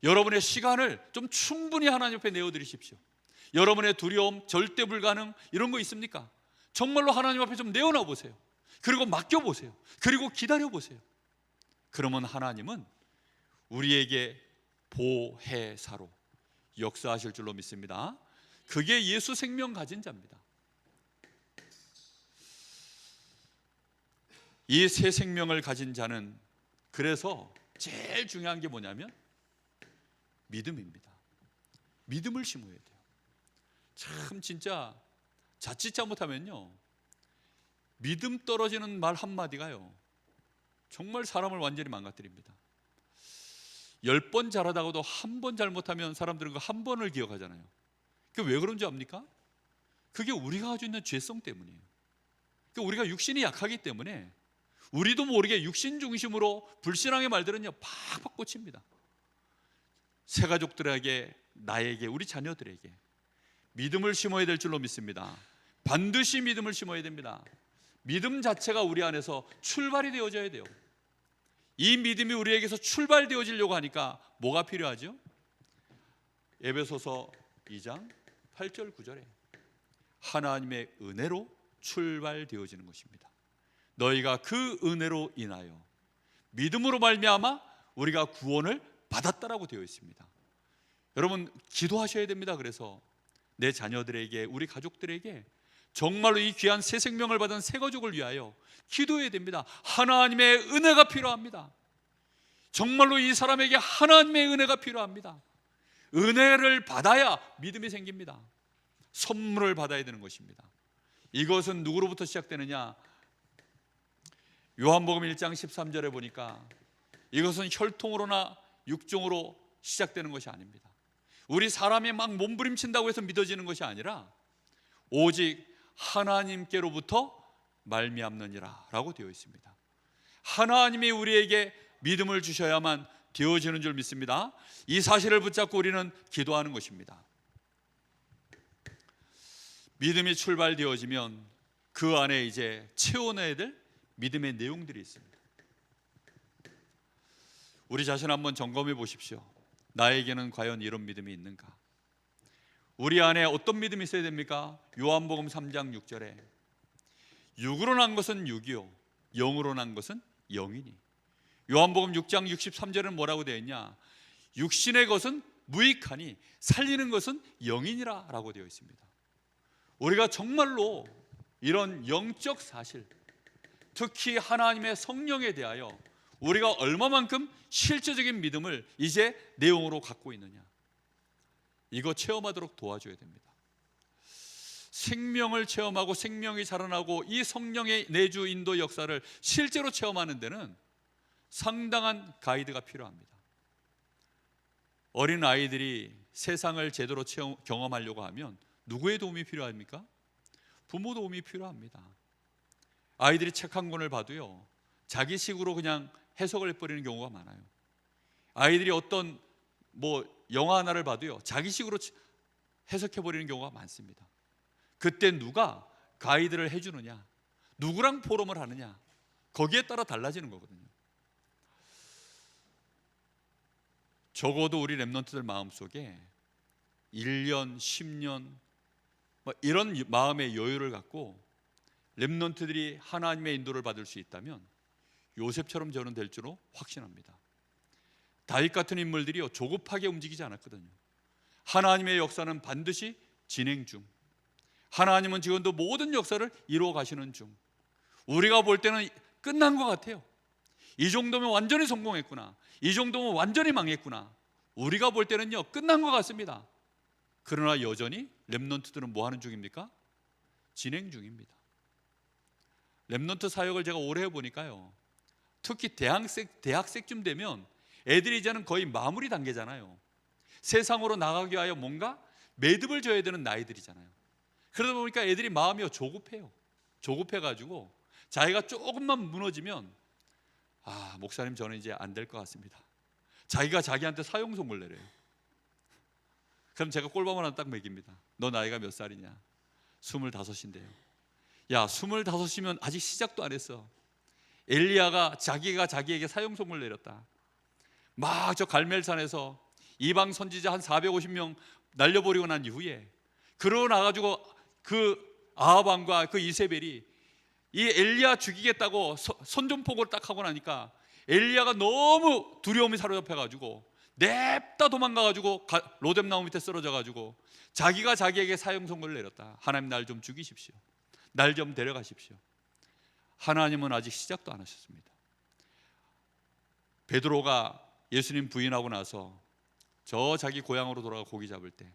여러분의 시간을 좀 충분히 하나님 앞에 내어드리십시오. 여러분의 두려움, 절대 불가능 이런 거 있습니까? 정말로 하나님 앞에 좀 내어놔 보세요. 그리고 맡겨보세요. 그리고 기다려보세요. 그러면 하나님은 우리에게 보혜사로 역사하실 줄로 믿습니다. 그게 예수 생명 가진 자입니다. 이 새 생명을 가진 자는 그래서 제일 중요한 게 뭐냐면 믿음입니다. 믿음을 심어야 돼요. 참 진짜 자칫 잘못하면요, 믿음 떨어지는 말 한마디가요 정말 사람을 완전히 망가뜨립니다. 10번 잘하다가도 한 번 잘못하면 사람들은 그 한 번을 기억하잖아요. 그게 왜 그런지 압니까? 그게 우리가 가지고 있는 죄성 때문이에요. 그러니까 우리가 육신이 약하기 때문에 우리도 모르게 육신 중심으로 불신앙의 말들은요 팍팍 꽂힙니다. 새 가족들에게, 나에게, 우리 자녀들에게 믿음을 심어야 될 줄로 믿습니다. 반드시 믿음을 심어야 됩니다. 믿음 자체가 우리 안에서 출발이 되어져야 돼요. 이 믿음이 우리에게서 출발되어지려고 하니까 뭐가 필요하죠? 에베소서 2장 8절 9절에 하나님의 은혜로 출발되어지는 것입니다. 너희가 그 은혜로 인하여 믿음으로 말미암아 우리가 구원을 받았다라고 되어 있습니다. 여러분 기도하셔야 됩니다. 그래서 내 자녀들에게, 우리 가족들에게 정말로 이 귀한 새 생명을 받은 새 가족을 위하여 기도해야 됩니다. 하나님의 은혜가 필요합니다. 정말로 이 사람에게 하나님의 은혜가 필요합니다. 은혜를 받아야 믿음이 생깁니다. 선물을 받아야 되는 것입니다. 이것은 누구로부터 시작되느냐? 요한복음 1장 13절에 보니까 이것은 혈통으로나 육종으로 시작되는 것이 아닙니다. 우리 사람이 막 몸부림친다고 해서 믿어지는 것이 아니라 오직 하나님께로부터 말미암느니라 라고 되어 있습니다. 하나님이 우리에게 믿음을 주셔야만 되어지는 줄 믿습니다. 이 사실을 붙잡고 우리는 기도하는 것입니다. 믿음이 출발되어지면 그 안에 이제 채워내야 될 믿음의 내용들이 있습니다. 우리 자신 한번 점검해 보십시오. 나에게는 과연 이런 믿음이 있는가? 우리 안에 어떤 믿음이 있어야 됩니까? 요한복음 3장 6절에 육으로 난 것은 육이요 영으로 난 것은 영이니. 요한복음 6장 63절에는 뭐라고 되어 있냐? 육신의 것은 무익하니 살리는 것은 영이니라 라고 되어 있습니다. 우리가 정말로 이런 영적 사실, 특히 하나님의 성령에 대하여 우리가 얼마만큼 실제적인 믿음을 이제 내용으로 갖고 있느냐, 이거 체험하도록 도와줘야 됩니다. 생명을 체험하고 생명이 자라나고 이 성령의 내주 인도 역사를 실제로 체험하는 데는 상당한 가이드가 필요합니다. 어린 아이들이 세상을 제대로 경험하려고 하면 누구의 도움이 필요합니까? 부모 도움이 필요합니다. 아이들이 책 한 권을 봐도요, 자기식으로 그냥 해석을 해버리는 경우가 많아요. 아이들이 어떤 영화 하나를 봐도요, 자기식으로 해석해버리는 경우가 많습니다. 그때 누가 가이드를 해주느냐, 누구랑 포럼을 하느냐, 거기에 따라 달라지는 거거든요. 적어도 우리 렘넌트들 마음속에 1년, 10년 이런 마음의 여유를 갖고 렘넌트들이 하나님의 인도를 받을 수 있다면 요셉처럼 저는 될 줄로 확신합니다. 다윗 같은 인물들이요, 조급하게 움직이지 않았거든요. 하나님의 역사는 반드시 진행 중, 하나님은 지금도 모든 역사를 이루어 가시는 중, 우리가 볼 때는 끝난 것 같아요. 이 정도면 완전히 성공했구나, 이 정도면 완전히 망했구나, 우리가 볼 때는요 끝난 것 같습니다. 그러나 여전히 렘넌트들은 뭐 하는 중입니까? 진행 중입니다. 렘넌트 사역을 제가 오래 해보니까요, 특히 대학생쯤 되면 애들이 이제는 거의 마무리 단계잖아요. 세상으로 나가기 위하여 뭔가 매듭을 져야 되는 나이들이잖아요. 그러다 보니까 애들이 마음이 조급해요. 조급해가지고 자기가 조금만 무너지면 목사님 저는 이제 안 될 것 같습니다. 자기가 자기한테 사형선고를 내려요. 그럼 제가 꼴밤 하나 딱 먹입니다. 너 나이가 몇 살이냐? 25인데요. 야, 25이면 아직 시작도 안 했어. 엘리야가 자기가 자기에게 사형선고를 내렸다. 막 저 갈멜산에서 이방 선지자 한 450명 날려버리고 난 이후에 그러고 나가지고 그 아합 왕과 그 이세벨이 이 엘리야 죽이겠다고 선전포고를 딱 하고 나니까 엘리야가 너무 두려움이 사로잡혀가지고 냅다 도망가가지고 로뎀나무 밑에 쓰러져가지고 자기가 자기에게 사형선고를 내렸다. 하나님 날 좀 죽이십시오. 날 좀 데려가십시오. 하나님은 아직 시작도 안 하셨습니다. 베드로가 예수님 부인하고 나서 저 자기 고향으로 돌아가 고기 잡을 때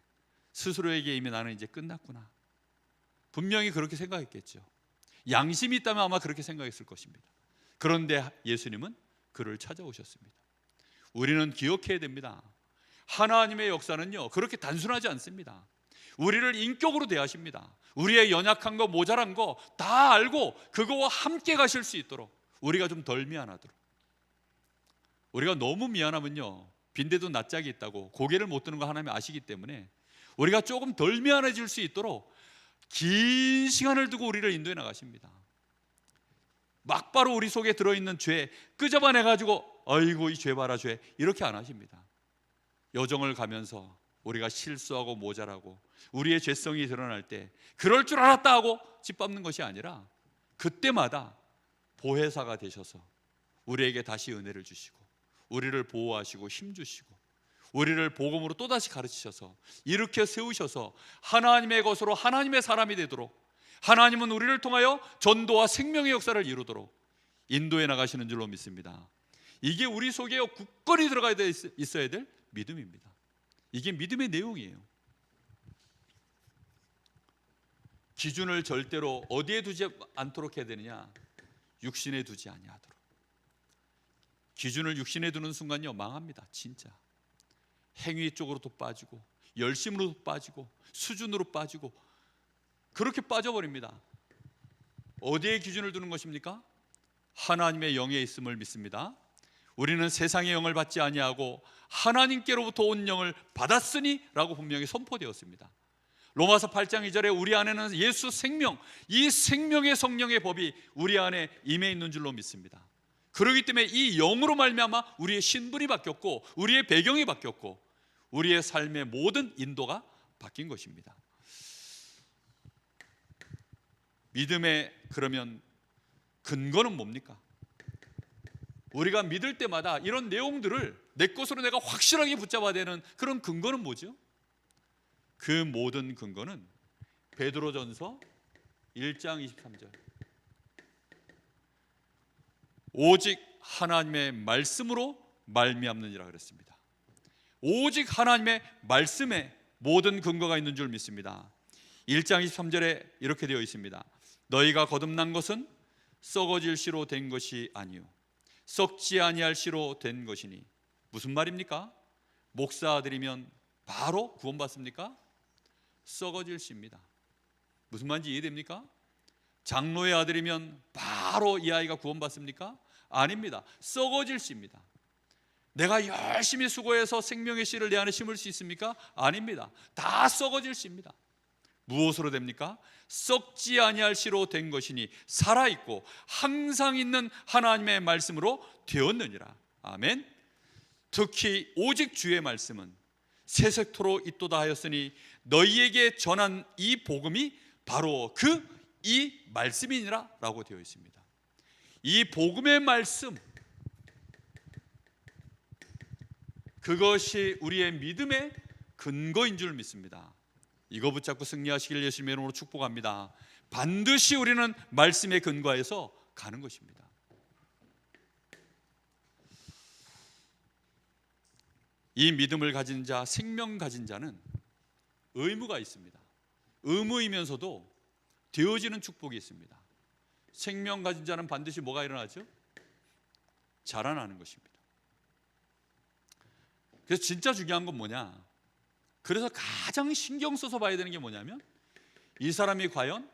스스로에게 이미 나는 이제 끝났구나, 분명히 그렇게 생각했겠죠. 양심이 있다면 아마 그렇게 생각했을 것입니다. 그런데 예수님은 그를 찾아오셨습니다. 우리는 기억해야 됩니다. 하나님의 역사는요 그렇게 단순하지 않습니다. 우리를 인격으로 대하십니다. 우리의 연약한 거 모자란 거 다 알고 그거와 함께 가실 수 있도록 우리가 좀 덜 미안하도록. 우리가 너무 미안하면요 빈대도 낯짝이 있다고 고개를 못 드는 거 하나님이 아시기 때문에 우리가 조금 덜 미안해질 수 있도록 긴 시간을 두고 우리를 인도해 나가십니다. 막바로 우리 속에 들어있는 죄 끄집어내가지고 아이고 이 죄 봐라 죄, 이렇게 안 하십니다. 여정을 가면서 우리가 실수하고 모자라고 우리의 죄성이 드러날 때 그럴 줄 알았다 하고 짓밟는 것이 아니라 그때마다 보혜사가 되셔서 우리에게 다시 은혜를 주시고 우리를 보호하시고 힘주시고 우리를 복음으로 또다시 가르치셔서 일으켜 세우셔서 하나님의 것으로 하나님의 사람이 되도록, 하나님은 우리를 통하여 전도와 생명의 역사를 이루도록 인도해 나가시는 줄로 믿습니다. 이게 우리 속에 굳건히 들어가야 있어야 될 믿음입니다. 이게 믿음의 내용이에요. 기준을 절대로 어디에 두지 않도록 해야 되느냐? 육신에 두지 아니하도록. 기준을 육신에 두는 순간요, 망합니다. 진짜 행위 쪽으로도 빠지고 열심으로도 빠지고 수준으로 빠지고 그렇게 빠져버립니다. 어디에 기준을 두는 것입니까? 하나님의 영에 있음을 믿습니다. 우리는 세상의 영을 받지 아니하고 하나님께로부터 온 영을 받았으니 라고 분명히 선포되었습니다. 로마서 8장 2절에 우리 안에는 예수 생명, 이 생명의 성령의 법이 우리 안에 임해 있는 줄로 믿습니다. 그렇기 때문에 이 영으로 말미암아 우리의 신분이 바뀌었고 우리의 배경이 바뀌었고 우리의 삶의 모든 인도가 바뀐 것입니다. 믿음의 그러면 근거는 뭡니까? 우리가 믿을 때마다 이런 내용들을 내 것으로 내가 확실하게 붙잡아야 되는 그런 근거는 뭐죠? 그 모든 근거는 베드로전서 1장 23절 오직 하나님의 말씀으로 말미암느니라 그랬습니다. 오직 하나님의 말씀에 모든 근거가 있는 줄 믿습니다. 1장 23절에 이렇게 되어 있습니다. 너희가 거듭난 것은 썩어질 씨로 된 것이 아니요 썩지 아니할 씨로 된 것이니. 무슨 말입니까? 목사 아들이면 바로 구원받습니까? 썩어질 씨입니다. 무슨 말인지 이해됩니까? 장로의 아들이면 바로 이 아이가 구원받습니까? 아닙니다. 썩어질 씨입니다. 내가 열심히 수고해서 생명의 씨를 내 안에 심을 수 있습니까? 아닙니다. 다 썩어질 씨입니다. 무엇으로 됩니까? 썩지 아니할 씨로 된 것이니 살아있고 항상 있는 하나님의 말씀으로 되었느니라. 아멘. 특히 오직 주의 말씀은 세sek토로 있도다 하였으니 너희에게 전한 이 복음이 바로 이 말씀이니라 라고 되어 있습니다. 이 복음의 말씀, 그것이 우리의 믿음의 근거인 줄 믿습니다. 이거 붙잡고 승리하시길 예수님의 이름으로 축복합니다. 반드시 우리는 말씀에 근거해서 가는 것입니다. 이 믿음을 가진 자, 생명 가진 자는 의무가 있습니다. 의무이면서도 되어지는 축복이 있습니다. 생명 가진 자는 반드시 뭐가 일어나죠? 자라나는 것입니다. 그래서 진짜 중요한 건 뭐냐? 그래서 가장 신경 써서 봐야 되는 게 뭐냐면 이 사람이 과연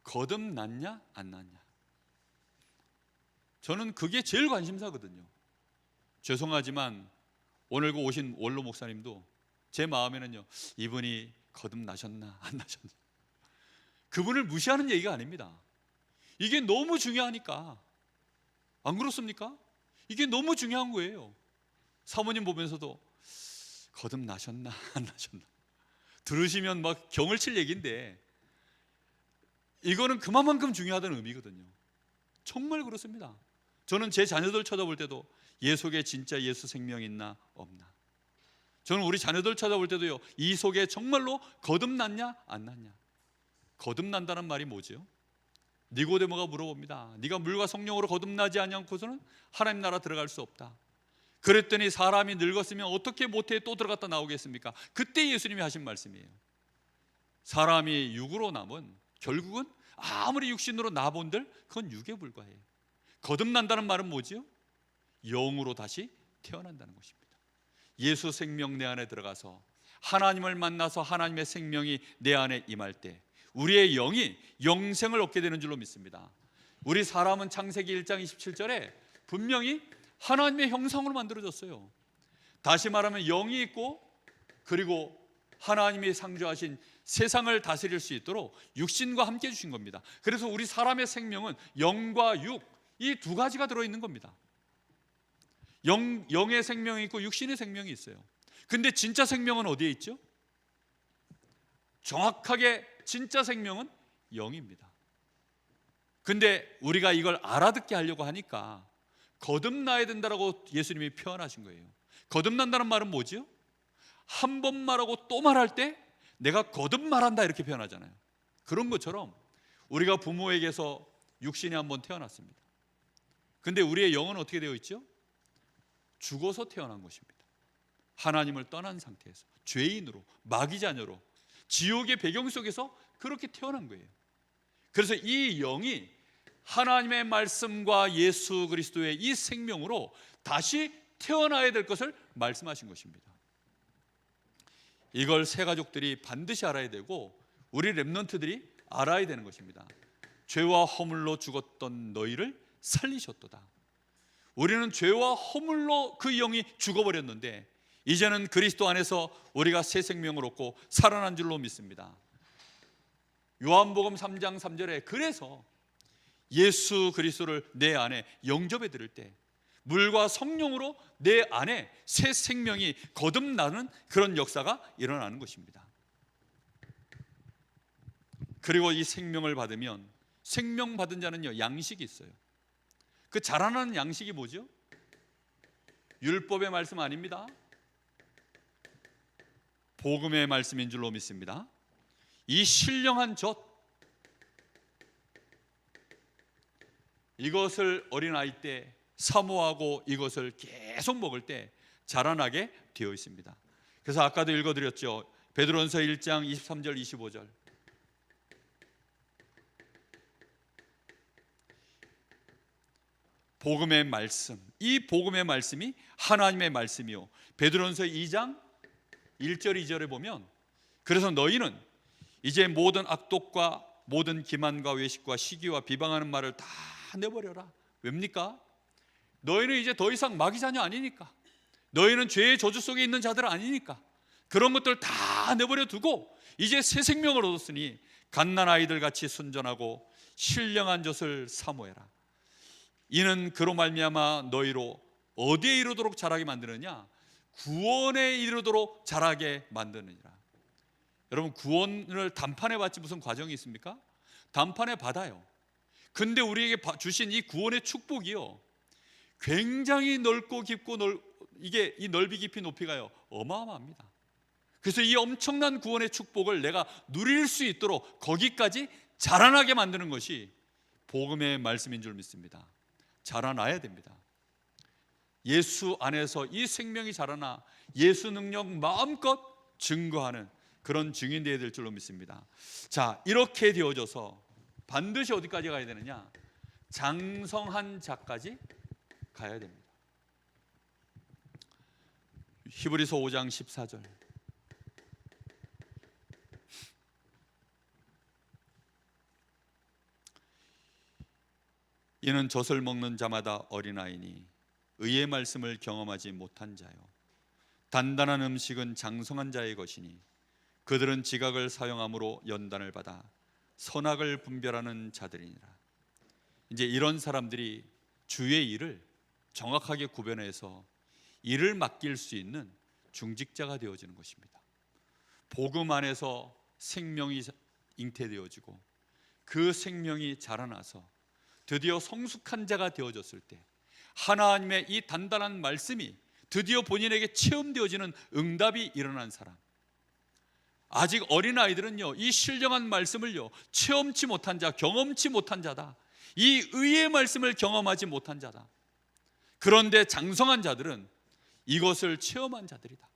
거듭났냐 안 났냐. 저는 그게 제일 관심사거든요. 죄송하지만 오늘 오신 원로 목사님도 제 마음에는요, 이분이 거듭나셨나 안 나셨나, 그분을 무시하는 얘기가 아닙니다. 이게 너무 중요하니까. 안 그렇습니까? 이게 너무 중요한 거예요. 사모님 보면서도 거듭나셨나 안 나셨나 들으시면 막 경을 칠 얘기인데 이거는 그만큼 중요하다는 의미거든요. 정말 그렇습니다. 저는 제 자녀들 쳐다볼 때도 얘 속에 진짜 예수 생명이 있나 없나, 저는 우리 자녀들 찾아볼 때도요, 이 속에 정말로 거듭났냐 안 났냐. 거듭난다는 말이 뭐죠? 니고데모가 물어봅니다. 네가 물과 성령으로 거듭나지 않고서는 하나님 나라 들어갈 수 없다. 그랬더니 사람이 늙었으면 어떻게 모태에 또 들어갔다 나오겠습니까? 그때 예수님이 하신 말씀이에요. 사람이 육으로 남은 결국은 아무리 육신으로 나본들 그건 육에 불과해요. 거듭난다는 말은 뭐지요? 영으로 다시 태어난다는 것입니다. 예수 생명 내 안에 들어가서 하나님을 만나서 하나님의 생명이 내 안에 임할 때 우리의 영이 영생을 얻게 되는 줄로 믿습니다. 우리 사람은 창세기 1장 27절에 분명히 하나님의 형상으로 만들어졌어요. 다시 말하면 영이 있고 그리고 하나님이 창조하신 세상을 다스릴 수 있도록 육신과 함께 주신 겁니다. 그래서 우리 사람의 생명은 영과 육, 이 두 가지가 들어있는 겁니다. 영의 생명이 있고 육신의 생명이 있어요. 근데 진짜 생명은 어디에 있죠? 정확하게 진짜 생명은 영입니다. 근데 우리가 이걸 알아듣게 하려고 하니까 거듭나야 된다라고 예수님이 표현하신 거예요. 거듭난다는 말은 뭐지요? 한 번 말하고 또 말할 때 내가 거듭 말한다 이렇게 표현하잖아요. 그런 것처럼 우리가 부모에게서 육신이 한번 태어났습니다. 근데 우리의 영은 어떻게 되어 있죠? 죽어서 태어난 것입니다. 하나님을 떠난 상태에서 죄인으로, 마귀 자녀로, 지옥의 배경 속에서 그렇게 태어난 거예요. 그래서 이 영이 하나님의 말씀과 예수 그리스도의 이 생명으로 다시 태어나야 될 것을 말씀하신 것입니다. 이걸 새 가족들이 반드시 알아야 되고 우리 렘넌트들이 알아야 되는 것입니다. 죄와 허물로 죽었던 너희를 살리셨도다. 우리는 죄와 허물로 그 영이 죽어버렸는데 이제는 그리스도 안에서 우리가 새 생명을 얻고 살아난 줄로 믿습니다. 요한복음 3장 3절에 그래서 예수 그리스도를 내 안에 영접해 드릴 때 물과 성령으로 내 안에 새 생명이 거듭나는 그런 역사가 일어나는 것입니다. 그리고 이 생명을 받으면 생명 받은 자는요 양식이 있어요. 그 자라나는 양식이 뭐죠? 율법의 말씀 아닙니다. 복음의 말씀인 줄로 믿습니다. 이 신령한 젖, 이것을 어린아이 때 사모하고 이것을 계속 먹을 때 자라나게 되어 있습니다. 그래서 아까도 읽어드렸죠. 베드로전서 1장 23절 25절. 복음의 말씀, 이 복음의 말씀이 하나님의 말씀이요. 베드로전서 2장 1절 2절에 보면 그래서 너희는 이제 모든 악독과 모든 기만과 외식과 시기와 비방하는 말을 다 내버려라. 왜입니까? 너희는 이제 더 이상 마귀 자녀 아니니까, 너희는 죄의 저주 속에 있는 자들 아니니까 그런 것들 다 내버려 두고 이제 새 생명을 얻었으니 갓난 아이들 같이 순전하고 신령한 젖을 사모해라. 이는 그로 말미암아 너희로 어디에 이르도록 자라게 만드느냐? 구원에 이르도록 자라게 만드느니라. 여러분, 구원을 단판에 받지 무슨 과정이 있습니까? 단판에 받아요. 근데 우리에게 주신 이 구원의 축복이요 굉장히 넓고 깊고 이게 이 넓이 깊이 높이가요 어마어마합니다. 그래서 이 엄청난 구원의 축복을 내가 누릴 수 있도록 거기까지 자라나게 만드는 것이 복음의 말씀인 줄 믿습니다. 자라나야 됩니다. 예수 안에서 이 생명이 자라나 예수 능력 마음껏 증거하는 그런 증인 되어야 될 줄로 믿습니다. 자, 이렇게 되어져서 반드시 어디까지 가야 되느냐? 장성한 자까지 가야 됩니다. 히브리서 5장 14절. 이는 젖을 먹는 자마다 어린아이니 의의 말씀을 경험하지 못한 자요 단단한 음식은 장성한 자의 것이니 그들은 지각을 사용함으로 연단을 받아 선악을 분별하는 자들이니라. 이제 이런 사람들이 주의 일을 정확하게 구별해서 일을 맡길 수 있는 중직자가 되어지는 것입니다. 복음 안에서 생명이 잉태되어지고 그 생명이 자라나서 드디어 성숙한 자가 되어졌을 때 하나님의 이 단단한 말씀이 드디어 본인에게 체험되어지는 응답이 일어난 사람, 아직 어린아이들은요 이 신령한 말씀을요 체험치 못한 자, 경험치 못한 자다. 이 의의 말씀을 경험하지 못한 자다. 그런데 장성한 자들은 이것을 체험한 자들이다.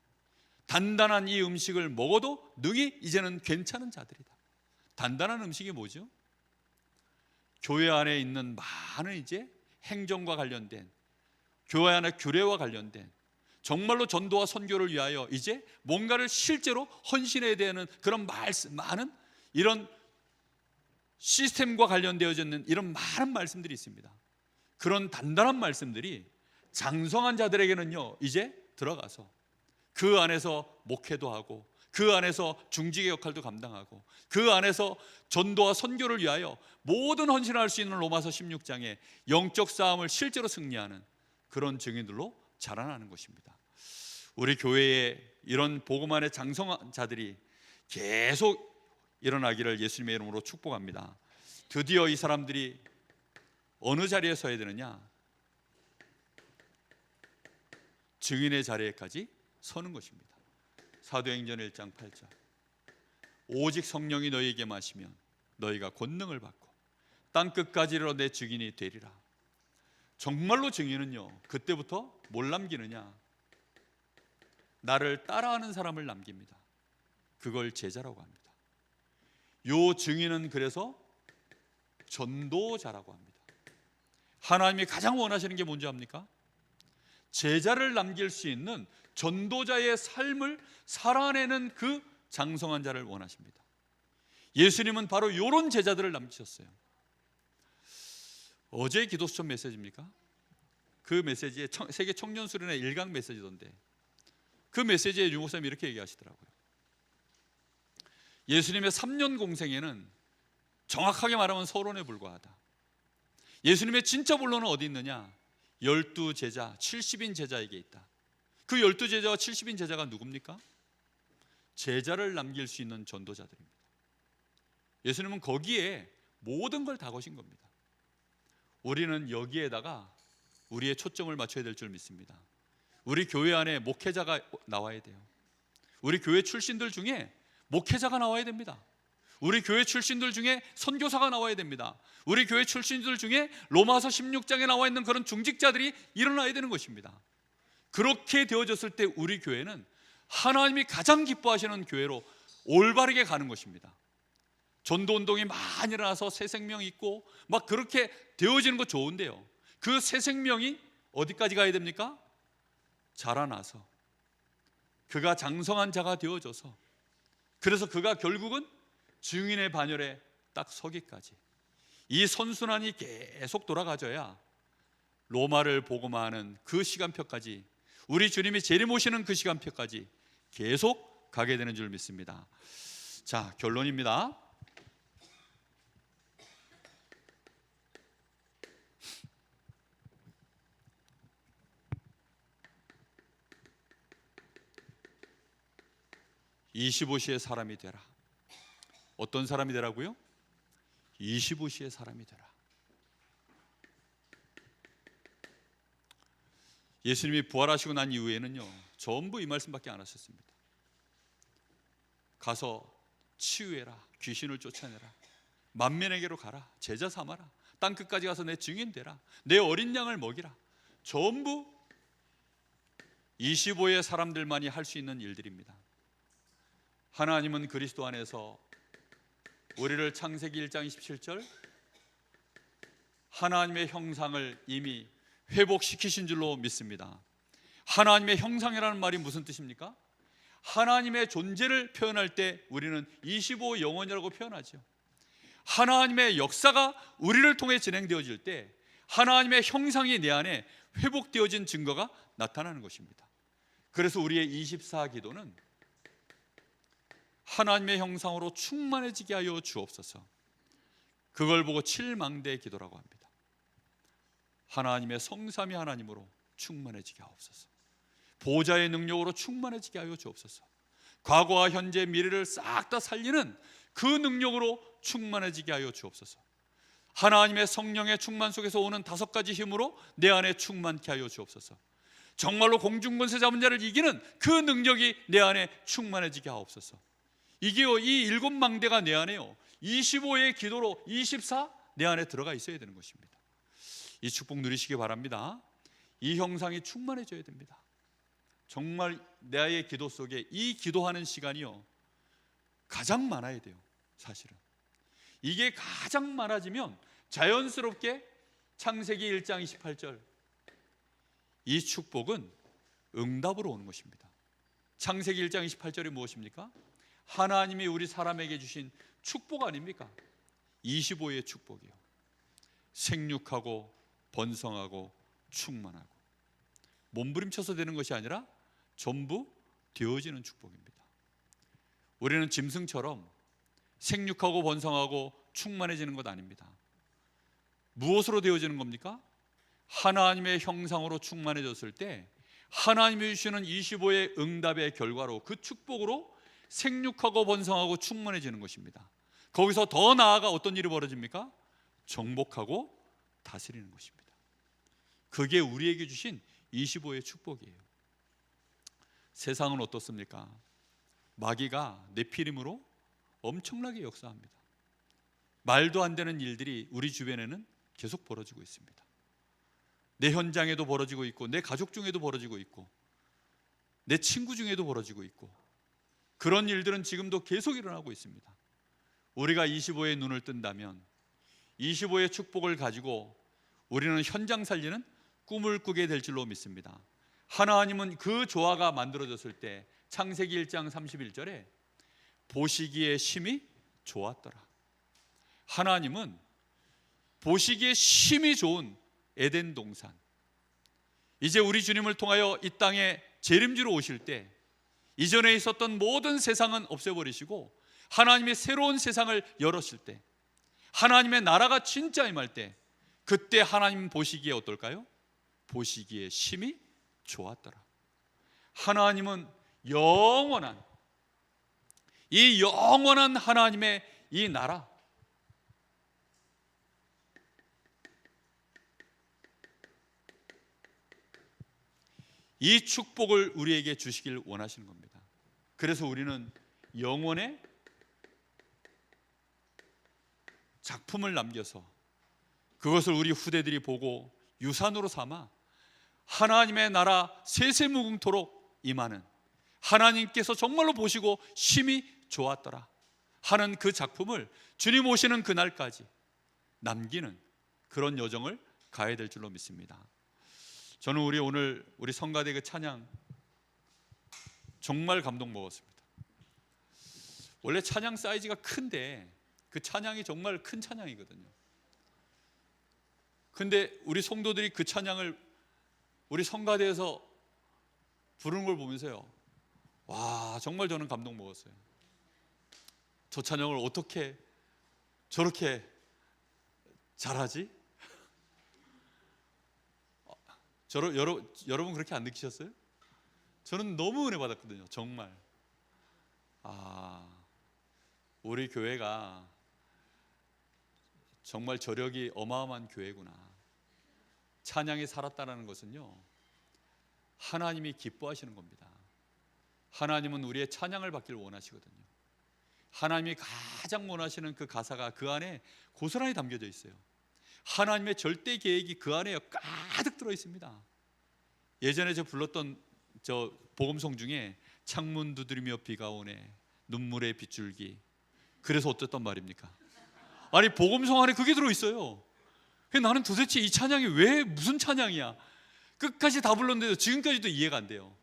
단단한 이 음식을 먹어도 능히 이제는 괜찮은 자들이다. 단단한 음식이 뭐죠? 교회 안에 있는 많은 이제 행정과 관련된, 교회 안의 규례와 관련된, 정말로 전도와 선교를 위하여 이제 뭔가를 실제로 헌신해야 되는 그런 많은 이런 시스템과 관련되어져 있는 이런 많은 말씀들이 있습니다. 그런 단단한 말씀들이 장성한 자들에게는요 이제 들어가서 그 안에서 목회도 하고 그 안에서 중직의 역할도 감당하고 그 안에서 전도와 선교를 위하여 모든 헌신을 할 수 있는 로마서 16장의 영적 싸움을 실제로 승리하는 그런 증인들로 자라나는 것입니다. 우리 교회에 이런 복음 안의 장성한 자들이 계속 일어나기를 예수님의 이름으로 축복합니다. 드디어 이 사람들이 어느 자리에 서야 되느냐? 증인의 자리에까지 서는 것입니다. 사도행전 1장 8절. 오직 성령이 너희에게 마시면 너희가 권능을 받고 땅 끝까지 이르러 내 증인이 되리라. 정말로 증인은요, 그때부터 뭘 남기느냐? 나를 따라하는 사람을 남깁니다. 그걸 제자라고 합니다. 요 증인은 그래서 전도자라고 합니다. 하나님이 가장 원하시는 게 뭔지 압니까? 제자를 남길 수 있는 전도자의 삶을 살아내는 그 장성한 자를 원하십니다. 예수님은 바로 이런 제자들을 남기셨어요. 어제 기도수첩 메시지입니까? 그 메시지에 세계 청년 수련회 1강 메시지던데, 그 메시지에 유 목사님이 이렇게 얘기하시더라고요. 예수님의 3년 공생에는 정확하게 말하면 서론에 불과하다. 예수님의 진짜 본론은 어디 있느냐? 12제자, 70인 제자에게 있다. 그 12제자와 70인 제자가 누굽니까? 제자를 남길 수 있는 전도자들입니다. 예수님은 거기에 모든 걸 다 거신 겁니다. 우리는 여기에다가 우리의 초점을 맞춰야 될 줄 믿습니다. 우리 교회 안에 목회자가 나와야 돼요. 우리 교회 출신들 중에 목회자가 나와야 됩니다. 우리 교회 출신들 중에 선교사가 나와야 됩니다. 우리 교회 출신들 중에 로마서 16장에 나와 있는 그런 중직자들이 일어나야 되는 것입니다. 그렇게 되어졌을 때 우리 교회는 하나님이 가장 기뻐하시는 교회로 올바르게 가는 것입니다. 전도운동이 많이 일어나서 새 생명 있고 막 그렇게 되어지는 거 좋은데요, 그 새 생명이 어디까지 가야 됩니까? 자라나서 그가 장성한 자가 되어져서, 그래서 그가 결국은 증인의 반열에 딱 서기까지, 이 선순환이 계속 돌아가져야 로마를 복음화하는 그 시간표까지, 우리 주님이 재림오시는 그 시간표까지 계속 가게 되는 줄 믿습니다. 자, 결론입니다. (25시의) 사람이 되라. 어떤 사람이 되라고요? 25시의 사람이 되라. 예수님이 부활하시고 난 이후에는요, 전부 이 말씀밖에 안 하셨습니다. 가서 치유해라, 귀신을 쫓아내라, 만민에게로 가라, 제자 삼아라, 땅 끝까지 가서 내 증인 되라, 내 어린 양을 먹이라. 전부 25의 사람들만이 할 수 있는 일들입니다. 하나님은 그리스도 안에서 우리를 창세기 1장 27절 하나님의 형상을 이미 회복시키신 줄로 믿습니다. 하나님의 형상이라는 말이 무슨 뜻입니까? 하나님의 존재를 표현할 때 우리는 25 영혼이라고 표현하죠. 하나님의 역사가 우리를 통해 진행되어질 때 하나님의 형상이 내 안에 회복되어진 증거가 나타나는 것입니다. 그래서 우리의 24 기도는 하나님의 형상으로 충만해지게 하여 주옵소서. 그걸 보고 7망대의 기도라고 합니다. 하나님의 성삼위 하나님으로 충만해지게 하옵소서. 보좌의 능력으로 충만해지게 하여 주옵소서. 과거와 현재 미래를 싹 다 살리는 그 능력으로 충만해지게 하여 주옵소서. 하나님의 성령의 충만 속에서 오는 5가지 힘으로 내 안에 충만케 하여 주옵소서. 정말로 공중권세 잡은 자를 이기는 그 능력이 내 안에 충만해지게 하옵소서. 이게요, 이 7망대가 내 안에요, 25의 기도로 24 내 안에 들어가 있어야 되는 것입니다. 이 축복 누리시기 바랍니다. 이 형상이 충만해져야 됩니다. 정말 나의 기도 속에 이 기도하는 시간이요, 가장 많아야 돼요. 사실은 이게 가장 많아지면 자연스럽게 창세기 1장 28절 이 축복은 응답으로 오는 것입니다. 창세기 1장 28절이 무엇입니까? 하나님이 우리 사람에게 주신 축복 아닙니까? 25의 축복이요. 생육하고 번성하고 충만하고, 몸부림쳐서 되는 것이 아니라 전부 되어지는 축복입니다. 우리는 짐승처럼 생육하고 번성하고 충만해지는 것 아닙니다. 무엇으로 되어지는 겁니까? 하나님의 형상으로 충만해졌을 때 하나님이 주시는 25의 응답의 결과로, 그 축복으로 생육하고 번성하고 충만해지는 것입니다. 거기서 더 나아가 어떤 일이 벌어집니까? 정복하고 다스리는 것입니다. 그게 우리에게 주신 25의 축복이에요. 세상은 어떻습니까? 마귀가 네피림으로 엄청나게 역사합니다. 말도 안 되는 일들이 우리 주변에는 계속 벌어지고 있습니다. 내 현장에도 벌어지고 있고, 내 가족 중에도 벌어지고 있고, 내 친구 중에도 벌어지고 있고, 그런 일들은 지금도 계속 일어나고 있습니다. 우리가 25의 눈을 뜬다면 25의 축복을 가지고 우리는 현장 살리는 꿈을 꾸게 될 줄로 믿습니다. 하나님은 그 조화가 만들어졌을 때 창세기 1장 31절에 보시기에 심히 좋았더라. 하나님은 보시기에 심히 좋은 에덴 동산, 이제 우리 주님을 통하여 이 땅에 재림지로 오실 때 이전에 있었던 모든 세상은 없애버리시고 하나님의 새로운 세상을 열었을 때, 하나님의 나라가 진짜 임할 때, 그때 하나님 보시기에 어떨까요? 보시기에 심히 좋았더라. 하나님은 영원한, 이 영원한 하나님의 이 나라, 이 축복을 우리에게 주시길 원하시는 겁니다. 그래서 우리는 영원의 작품을 남겨서 그것을 우리 후대들이 보고 유산으로 삼아 하나님의 나라 세세무궁토록 임하는, 하나님께서 정말로 보시고 심히 좋았더라 하는 그 작품을 주님 오시는 그날까지 남기는 그런 여정을 가야 될 줄로 믿습니다. 저는 오늘 우리 성가대 그 찬양 정말 감동 먹었습니다. 원래 찬양 사이즈가 큰데 그 찬양이 정말 큰 찬양이거든요. 근데 우리 성도들이 그 찬양을 우리 성가대에서 부르는 걸 보면서요, 와, 정말 저는 감동 먹었어요. 저 찬양을 어떻게 저렇게 잘하지? 여러분 그렇게 안 느끼셨어요? 저는 너무 은혜 받았거든요. 정말. 우리 교회가 정말 저력이 어마어마한 교회구나. 찬양이 살았다는 것은요, 하나님이 기뻐하시는 겁니다. 하나님은 우리의 찬양을 받기를 원하시거든요. 하나님이 가장 원하시는 그 가사가 그 안에 고스란히 담겨져 있어요. 하나님의 절대 계획이 그 안에 가득 들어 있습니다. 예전에 저 불렀던 저 복음송 중에 창문 두드리며 비가 오네, 눈물의 빗줄기. 그래서 어땠단 말입니까? 아니, 복음송 안에 그게 들어 있어요. 나는 도대체 이 찬양이 왜 무슨 찬양이야? 끝까지 다 불렀는데도 지금까지도 이해가 안 돼요.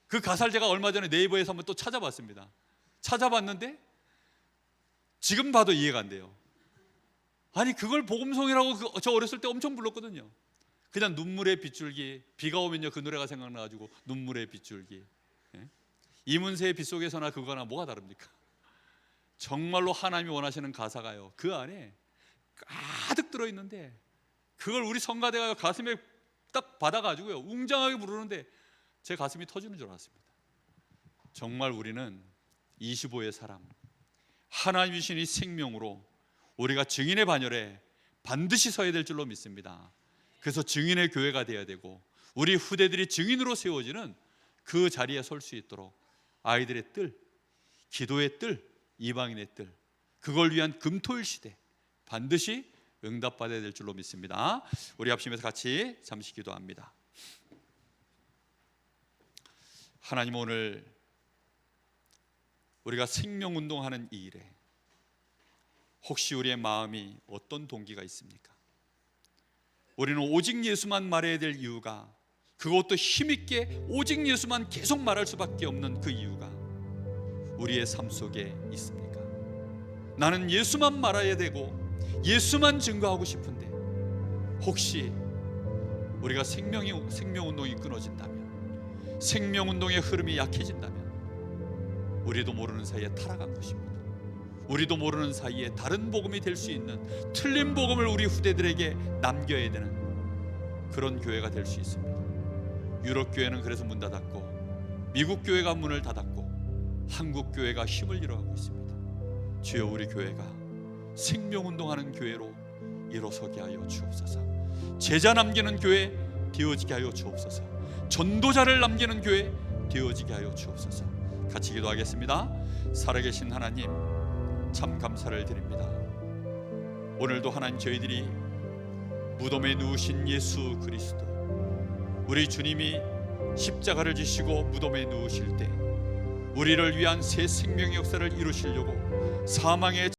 그 가사를 제가 얼마 전에 네이버에서 한번 또 찾아봤습니다. 찾아봤는데 지금 봐도 이해가 안 돼요. 아니, 그걸 복음송이라고 저 어렸을 때 엄청 불렀거든요. 그냥 눈물의 빗줄기, 비가 오면요 그 노래가 생각나가지고 눈물의 빗줄기. 이문세의 빗속에서나 그거나 뭐가 다릅니까? 정말로 하나님이 원하시는 가사가요, 그 안에 가득 들어있는데 그걸 우리 성가대가 가슴에 딱 받아가지고요 웅장하게 부르는데 제 가슴이 터지는 줄 알았습니다. 정말 우리는 25의 사람, 하나님이 주신 이 생명으로 우리가 증인의 반열에 반드시 서야 될 줄로 믿습니다. 그래서 증인의 교회가 되어야 되고 우리 후대들이 증인으로 세워지는 그 자리에 설 수 있도록 아이들의 뜰, 기도의 뜰, 이방인의 뜰, 그걸 위한 금토일 시대 반드시 응답받아야 될 줄로 믿습니다. 우리 합심해서 같이 잠시 기도합니다. 하나님, 오늘 우리가 생명운동하는 이 일에 혹시 우리의 마음이 어떤 동기가 있습니까? 우리는 오직 예수만 말해야 될 이유가, 그것도 힘있게 오직 예수만 계속 말할 수밖에 없는 그 이유가 우리의 삶 속에 있습니까? 나는 예수만 말해야 되고 예수만 증거하고 싶은데 혹시 우리가 생명운동이 끊어진다면, 생명운동의 흐름이 약해진다면 우리도 모르는 사이에 타락한 것입니다. 우리도 모르는 사이에 다른 복음이 될 수 있는 틀린 복음을 우리 후대들에게 남겨야 되는 그런 교회가 될 수 있습니다. 유럽 교회는 그래서 문 닫았고 미국 교회가 문을 닫았고 한국 교회가 힘을 잃어가고 있습니다. 주여, 우리 교회가 생명운동하는 교회로 일어서게 하여 주옵소서. 제자 남기는 교회 되어지게 하여 주옵소서. 전도자를 남기는 교회 되어지게 하여 주옵소서. 같이 기도하겠습니다. 살아계신 하나님, 참 감사를 드립니다. 오늘도 하나님, 저희들이 무덤에 누우신 예수 그리스도, 우리 주님이 십자가를 지시고 무덤에 누우실 때 우리를 위한 새 생명의 역사를 이루시려고 사망의